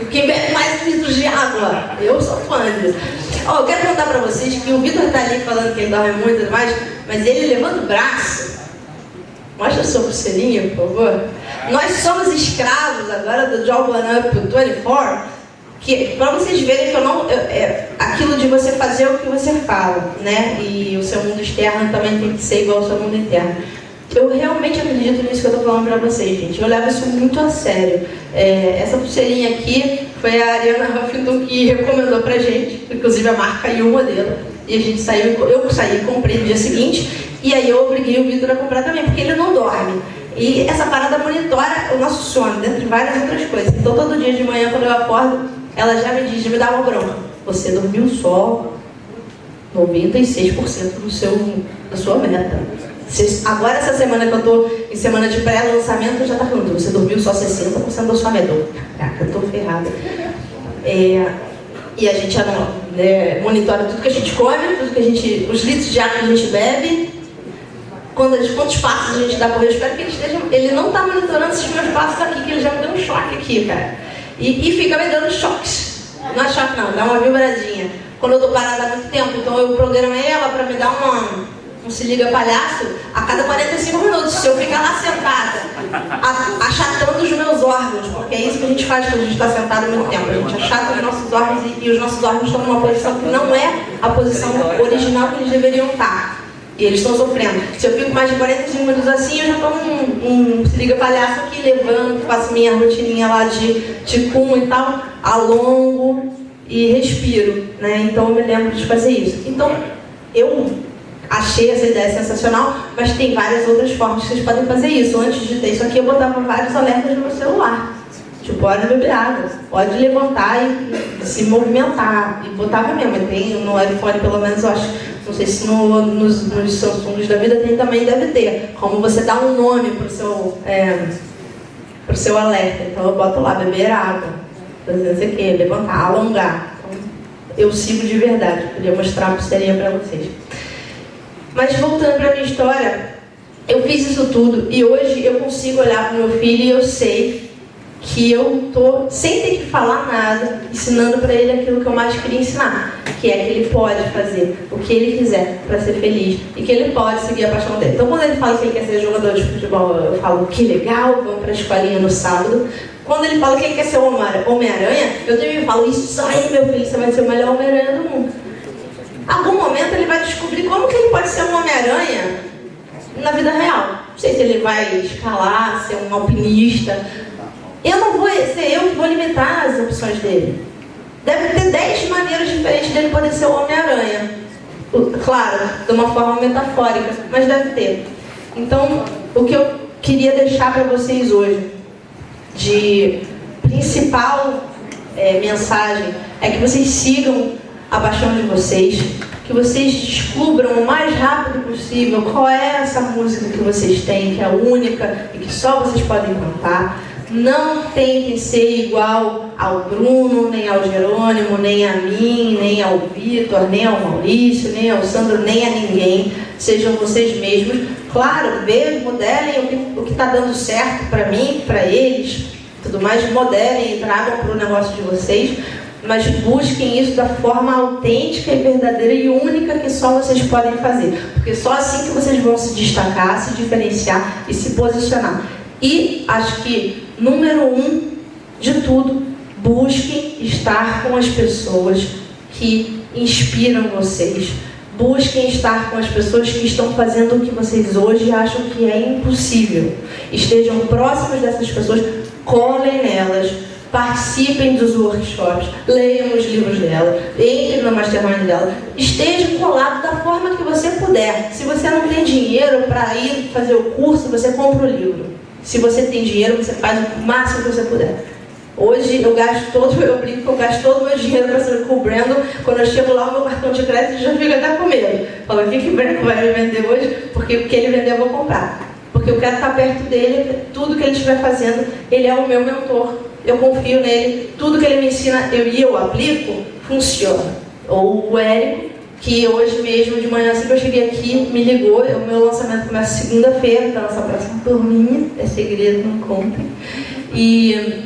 Quem bebe mais litros de água? Eu sou fã disso. Eu quero perguntar pra vocês que o Vitor tá ali falando que ele dorme muito e tudo mais, mas ele levanta o braço. Mostra a sua pulseirinha, por favor. Nós somos escravos agora do Job One Up 24, que pra vocês verem que eu não... aquilo de você fazer o que você fala, né? E o seu mundo externo também tem que ser igual ao seu mundo interno. Eu realmente acredito nisso que eu tô falando pra vocês, gente. Eu levo isso muito a sério. Essa pulseirinha aqui foi a Ariana Huffington que recomendou pra gente, inclusive a marca e o modelo. E a gente saiu, eu saí e comprei no dia seguinte, e aí eu obriguei o Vitor a comprar também, porque ele não dorme. E essa parada monitora o nosso sono, dentre várias outras coisas. Então todo dia de manhã, quando eu acordo, ela já me diz, me dá uma bronca. Você dormiu só 96% da sua meta. Agora, essa semana que eu tô em semana de pré-lançamento, já tá falando, você dormiu só 60% da sua meta. Caraca, eu tô ferrada. E a gente monitora tudo que a gente come, os litros de água que a gente bebe, quantos passos a gente dá por dia. Eu espero que ele não tá monitorando esses meus passos aqui, que ele já me deu um choque aqui, cara. E fica me dando choques. Não é choque não, dá uma vibradinha. Quando eu tô parada há muito tempo, então eu programei ela pra me dar um se liga palhaço a cada 45 minutos. Se eu ficar lá sentada, achatando os meus órgãos, porque é isso que a gente faz quando a gente está sentado há muito tempo. A gente achata os nossos órgãos e os nossos órgãos estão numa posição que não é a posição original que eles deveriam estar. E eles estão sofrendo. Se eu fico mais de 45 minutos assim, eu já tomo um se liga palhaço aqui, levanto, faço minha rotininha lá de ticum e tal, alongo e respiro, né? Então eu me lembro de fazer isso. Então eu achei essa ideia sensacional, mas tem várias outras formas que vocês podem fazer isso. Antes de ter isso aqui, eu botava vários alertas no meu celular. Tipo, pode beber água, pode levantar e se movimentar. E botava mesmo. Tem no iPhone, pelo menos, eu acho, não sei se nos Samsungs da vida tem também, deve ter. Como você dá um nome pro seu alerta. Então eu boto lá, beber água, fazer não sei o que, levantar, alongar. Então, eu sigo de verdade. Eu queria mostrar a pulseirinha pra vocês. Mas voltando para a minha história, eu fiz isso tudo e hoje eu consigo olhar para o meu filho e eu sei que eu tô, sem ter que falar nada, ensinando para ele aquilo que eu mais queria ensinar, que é que ele pode fazer o que ele quiser para ser feliz e que ele pode seguir a paixão dele. Então quando ele fala que ele quer ser jogador de futebol, eu falo, que legal, vamos para a escolinha no sábado. Quando ele fala que ele quer ser Homem-Aranha, eu também falo, isso aí, meu filho, você vai ser o melhor Homem-Aranha do mundo. Em algum momento ele vai descobrir como que ele pode ser um Homem-Aranha na vida real. Não sei se ele vai escalar, ser um alpinista. Eu não vou ser eu que vou limitar as opções dele. Deve ter 10 maneiras diferentes dele poder ser o Homem-Aranha. Claro, de uma forma metafórica, mas deve ter. Então, o que eu queria deixar para vocês hoje, de principal mensagem, é que vocês sigam a paixão de vocês, que vocês descubram o mais rápido possível qual é essa música que vocês têm, que é única e que só vocês podem cantar. Não tentem ser igual ao Bruno, nem ao Jerônimo, nem a mim, nem ao Vitor, nem ao Maurício, nem ao Sandro, nem a ninguém. Sejam vocês mesmos. Claro, vejam, modelem o que está dando certo para mim, para eles, tudo mais, modelem e tragam para o negócio de vocês. Mas busquem isso da forma autêntica e verdadeira e única que só vocês podem fazer. Porque só assim que vocês vão se destacar, se diferenciar e se posicionar. E acho que, número 1 de tudo, busquem estar com as pessoas que inspiram vocês. Busquem estar com as pessoas que estão fazendo o que vocês hoje acham que é impossível. Estejam próximos dessas pessoas, colhem nelas. Participem dos workshops, leiam os livros dela, entrem no mastermind dela, estejam colados da forma que você puder. Se você não tem dinheiro para ir fazer o curso, você compra o livro. Se você tem dinheiro, você faz o máximo que você puder. Hoje eu gasto eu brinco que eu gasto todo o meu dinheiro para ser com o Brandon. Quando eu chego lá, o meu cartão de crédito já fica até com medo. Falo, o que o Brandon vai me vender hoje? Porque o que ele vender eu vou comprar. Porque eu quero estar perto dele, tudo que ele estiver fazendo, ele é o meu mentor. Eu confio nele, tudo que ele me ensina eu aplico, funciona. Ou o Érico, que hoje mesmo de manhã, assim que eu cheguei aqui, me ligou. O meu lançamento começa segunda-feira, então essa próxima turminha, é segredo, não contem. E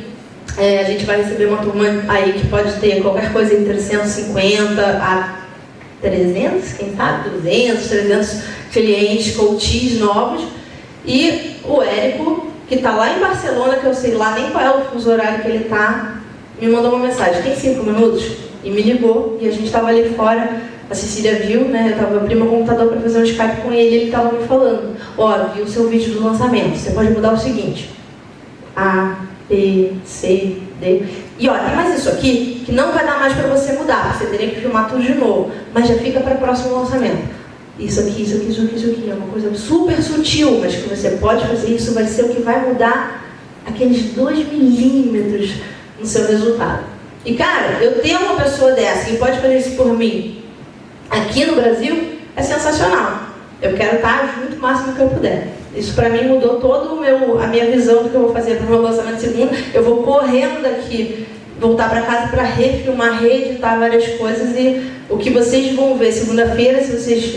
a gente vai receber uma turma aí que pode ter qualquer coisa entre 150 a 300, quem sabe, 200, 300 clientes, coaches novos. E o Érico, que está lá em Barcelona, que eu sei lá nem qual é o fuso horário que ele está, me mandou uma mensagem, tem 5 minutos? E me ligou, e a gente estava ali fora, a Cecília viu, né, eu abri meu computador para fazer um Skype com ele, e ele estava me falando, vi o seu vídeo do lançamento, você pode mudar o seguinte, A, B, C, D, e tem mais isso aqui, que não vai dar mais para você mudar, você teria que filmar tudo de novo, mas já fica para o próximo lançamento. Isso aqui, é uma coisa super sutil, mas que você pode fazer, isso vai ser o que vai mudar aqueles 2 milímetros no seu resultado. E cara, eu ter uma pessoa dessa que pode fazer isso por mim aqui no Brasil é sensacional. Eu quero estar junto o máximo que eu puder. Isso para mim mudou todo a minha visão do que eu vou fazer para o meu lançamento segundo. Eu vou correndo daqui, voltar para casa para refilmar, reeditar várias coisas, e o que vocês vão ver segunda-feira, se vocês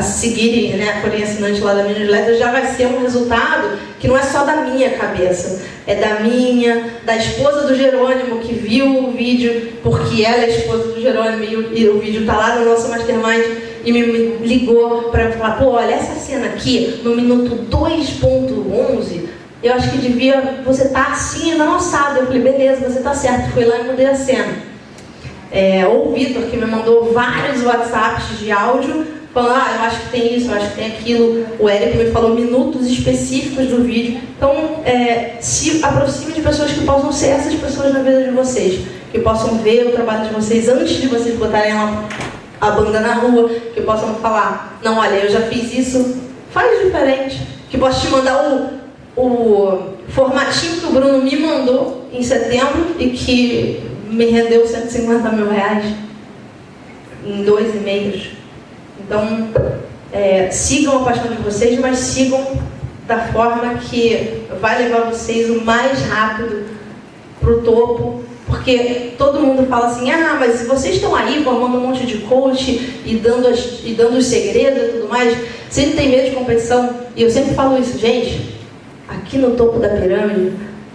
seguirem, né, a folhinha assinante lá da minha newsletter, já vai ser um resultado que não é só da minha cabeça, é da esposa do Jerônimo, que viu o vídeo, porque ela é esposa do Jerônimo, e o vídeo está lá no nosso Mastermind, e me ligou para falar, olha, essa cena aqui, no minuto 2.11, eu acho que você tá assim na alçada. Eu falei, beleza, você tá certo. Fui lá e mudei a cena. Ou o Vitor, que me mandou vários WhatsApps de áudio, falando, eu acho que tem isso, eu acho que tem aquilo. O Érico me falou minutos específicos do vídeo. Então, se aproxime de pessoas que possam ser essas pessoas na vida de vocês, que possam ver o trabalho de vocês antes de vocês botarem a banda na rua, que possam falar, não, olha, eu já fiz isso, faz diferente. Que possa te mandar o formatinho que o Bruno me mandou em setembro e que me rendeu 150 mil reais em 2 e-mails. Então, sigam a paixão de vocês, mas sigam da forma que vai levar vocês o mais rápido para o topo, porque todo mundo fala assim, mas vocês estão aí formando um monte de coach e dando os segredos e tudo mais, sempre tem medo de competição, e eu sempre falo isso, gente. Aqui no topo da pirâmide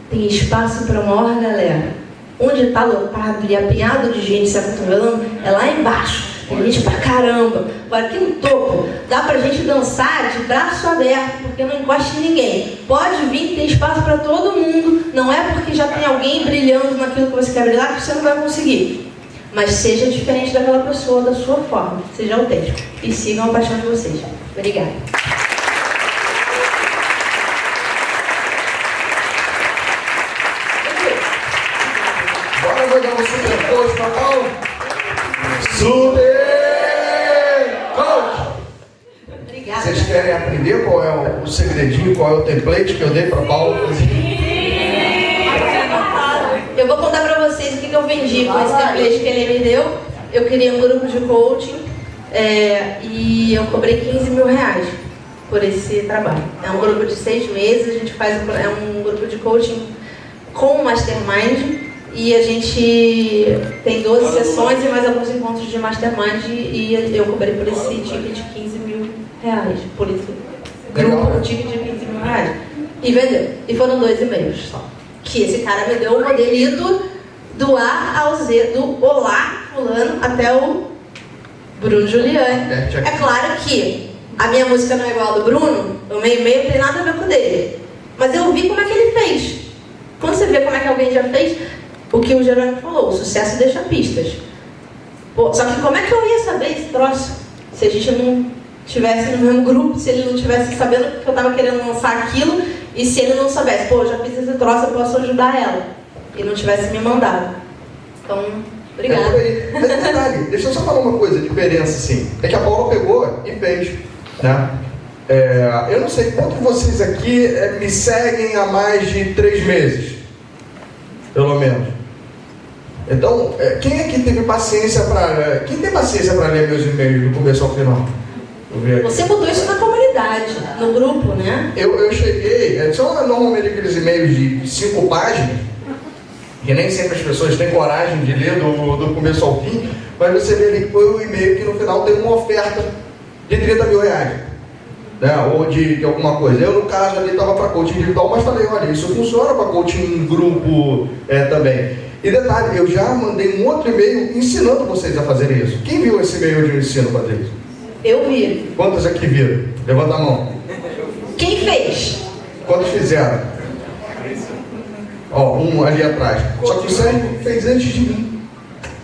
tem espaço para a maior galera. Onde está lotado e apinhado de gente se acotovelando é lá embaixo. Tem gente pra caramba. Agora aqui no topo dá pra gente dançar de braço aberto, porque não encosta em ninguém. Pode vir, tem espaço para todo mundo. Não é porque já tem alguém brilhando naquilo que você quer brilhar que você não vai conseguir. Mas seja diferente daquela pessoa, da sua forma. Seja autêntico. E sigam a paixão de vocês. Obrigada. Vou dar um super coach para Paulo. Super coach! Obrigada. Vocês querem aprender qual é o segredinho, qual é o template que eu dei para Paulo? Eu vou contar para vocês o que eu vendi com esse template que ele me deu. Eu queria um grupo de coaching e eu cobrei 15 mil reais por esse trabalho. É um grupo de 6 meses, a gente faz um grupo de coaching com mastermind. E a gente tem 12 sessões e mais alguns encontros de mastermind, e eu cobrei por esse ticket de 15 mil reais, por esse grupo, ticket de 15 mil reais. E vendeu. E foram 2 e-mails só. Que esse cara me deu o modelito do A ao Z, do Olá Fulano até o Bruno Giuliani. É claro que a minha música não é igual a do Bruno, o meu e-mail não tem nada a ver com o dele. Mas eu vi como é que ele fez. Quando você vê como é que alguém já fez, o que o Jerônimo falou, o sucesso deixa pistas. Só que como é que eu ia saber esse troço? Se a gente não estivesse no mesmo grupo, se ele não estivesse sabendo que eu estava querendo lançar aquilo, e se ele não soubesse, eu já fiz esse troço, eu posso ajudar ela. E não tivesse me mandado. Então, obrigada. Mas detalhe, deixa eu só falar uma coisa, a diferença assim. É que a Paula pegou e fez, né? Eu não sei quantos de vocês aqui me seguem há mais de 3 meses. Pelo menos. Então, quem aqui teve paciência para... Quem tem paciência para ler meus e-mails do começo ao final? Você botou isso na comunidade, no grupo, né? Eu cheguei... São normalmente aqueles e-mails de 5 páginas, que nem sempre as pessoas têm coragem de ler do começo ao fim, mas você vê ali que foi o e-mail que no final tem uma oferta de 30 mil reais. né? Ou de alguma coisa. Eu, no caso, ali estava para coaching individual, mas falei, olha, isso funciona para coaching em grupo também. E detalhe, eu já mandei um outro e-mail ensinando vocês a fazerem isso. Quem viu esse e-mail onde eu ensino a fazer isso? Eu vi. Quantos aqui viram? Levanta a mão. Quem fez? Quantos fizeram? Ó, um ali atrás. Só que o Sérgio fez antes de mim.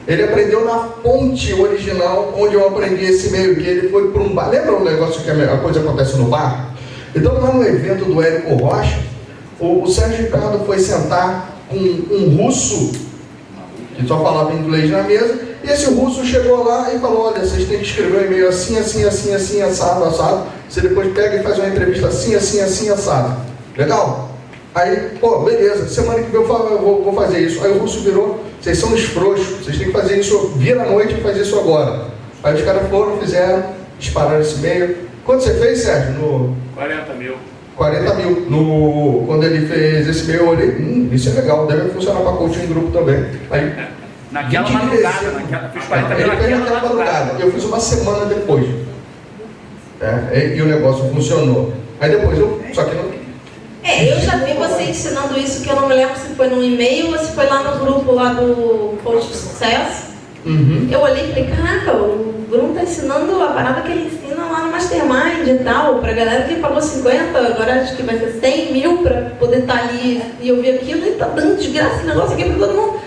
Ele aprendeu na fonte original onde eu aprendi esse e-mail, que ele foi para um bar. Lembra o negócio que a coisa acontece no bar? Então, lá no evento do Érico Rocha, o Sérgio Ricardo foi sentar com um russo que só falava inglês na mesa, e esse russo chegou lá e falou, olha, vocês têm que escrever um e-mail assim, assim, assim, assim, assado, assado. Você depois pega e faz uma entrevista assim, assim, assim, assado. Legal? Aí, pô, beleza, semana que vem eu vou fazer isso. Aí o russo virou, vocês são os frouxos, vocês têm que fazer isso, vira à noite e fazer isso agora. Aí os caras foram, fizeram, dispararam esse e-mail. Quanto você fez, Sérgio? 40 mil. 40 mil. Quando ele fez esse e-mail, eu olhei, isso é legal, deve funcionar para coaching em grupo também. Aí, Naquela madrugada, fiz 40 mil ele fez naquela madrugada. Eu fiz uma semana depois. E o negócio funcionou. Aí depois só que não. Eu já vi você ensinando isso, que eu não me lembro se foi no e-mail ou se foi lá no grupo lá do Coach de Sucesso. Eu olhei e falei, caraca, o Bruno está ensinando a parada que ele ensina lá no Mastermind e tal, pra galera que pagou 50, agora acho que vai ser 100 mil para poder estar ali e eu vi aquilo, ele tá dando de graça esse negócio aqui para todo mundo.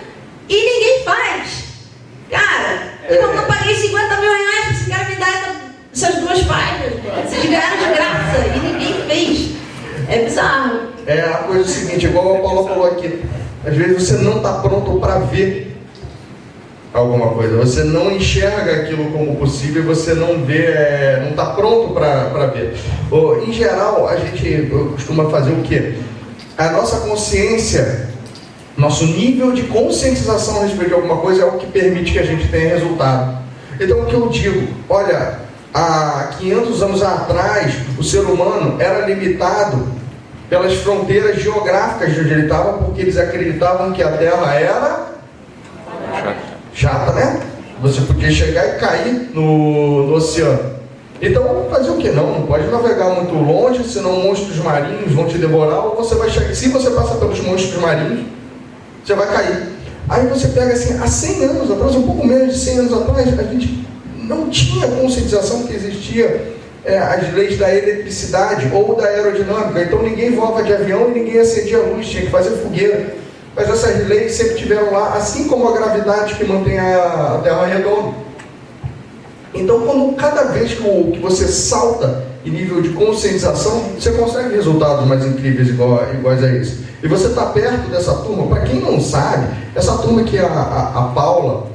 E ninguém faz. Cara, eu paguei 50 mil reais para esse cara me dar essas duas páginas. Vocês ganharam de graça e ninguém fez. É bizarro. A coisa é o seguinte, igual a Paula falou aqui, às vezes você não está pronto para ver alguma coisa, você não enxerga aquilo como possível, você não vê, não está pronto para ver. Em geral, a gente costuma fazer o quê? A nossa consciência, nosso nível de conscientização a respeito de alguma coisa é o que permite que a gente tenha resultado. Então o que eu digo, olha, há 500 anos atrás, o ser humano era limitado pelas fronteiras geográficas de onde ele estava, porque eles acreditavam que a Terra era chata, né? Você podia chegar e cair no oceano. Então, fazer o que? Não pode navegar muito longe, senão monstros marinhos vão te devorar, ou você vai chegar. Se você passa pelos monstros marinhos, você vai cair. Aí você pega assim, há 100 anos atrás, um pouco menos de 100 anos atrás, a gente não tinha conscientização que existia as leis da eletricidade ou da aerodinâmica. Então ninguém voava de avião e ninguém acendia luz, tinha que fazer fogueira. Mas essas leis sempre tiveram lá, assim como a gravidade que mantém a Terra redonda. Então, cada vez que você salta em nível de conscientização, você consegue resultados mais incríveis iguais a isso. E você está perto dessa turma. Para quem não sabe, essa turma que a Paula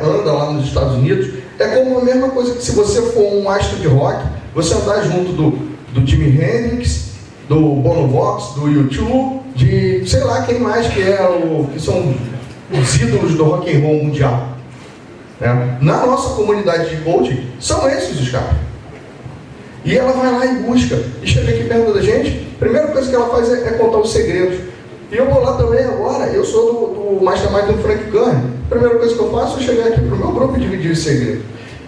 anda lá nos Estados Unidos, é como a mesma coisa que se você for um astro de rock, você andar junto do Jimi Hendrix, do Bono Vox, do U2, de sei lá quem mais que são os ídolos do rock and roll mundial. Na nossa comunidade de coaching, são esses os caras. E ela vai lá e busca, e chega aqui perto da gente, a primeira coisa que ela faz é contar os segredos. E eu vou lá também agora, eu sou do Mastermind do Frank Kern. A primeira coisa que eu faço é chegar aqui para o meu grupo e dividir os segredos.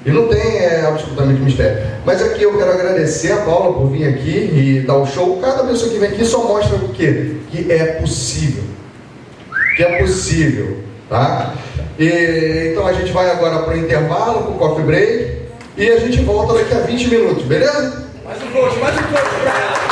E não tem absolutamente mistério. Mas aqui eu quero agradecer a Paula por vir aqui e dar o show. Cada pessoa que vem aqui só mostra o quê? Que é possível. Que é possível. Tá? Então a gente vai agora para o intervalo, para o coffee break. E a gente volta daqui a 20 minutos, beleza? Mais um coach, mais um coach.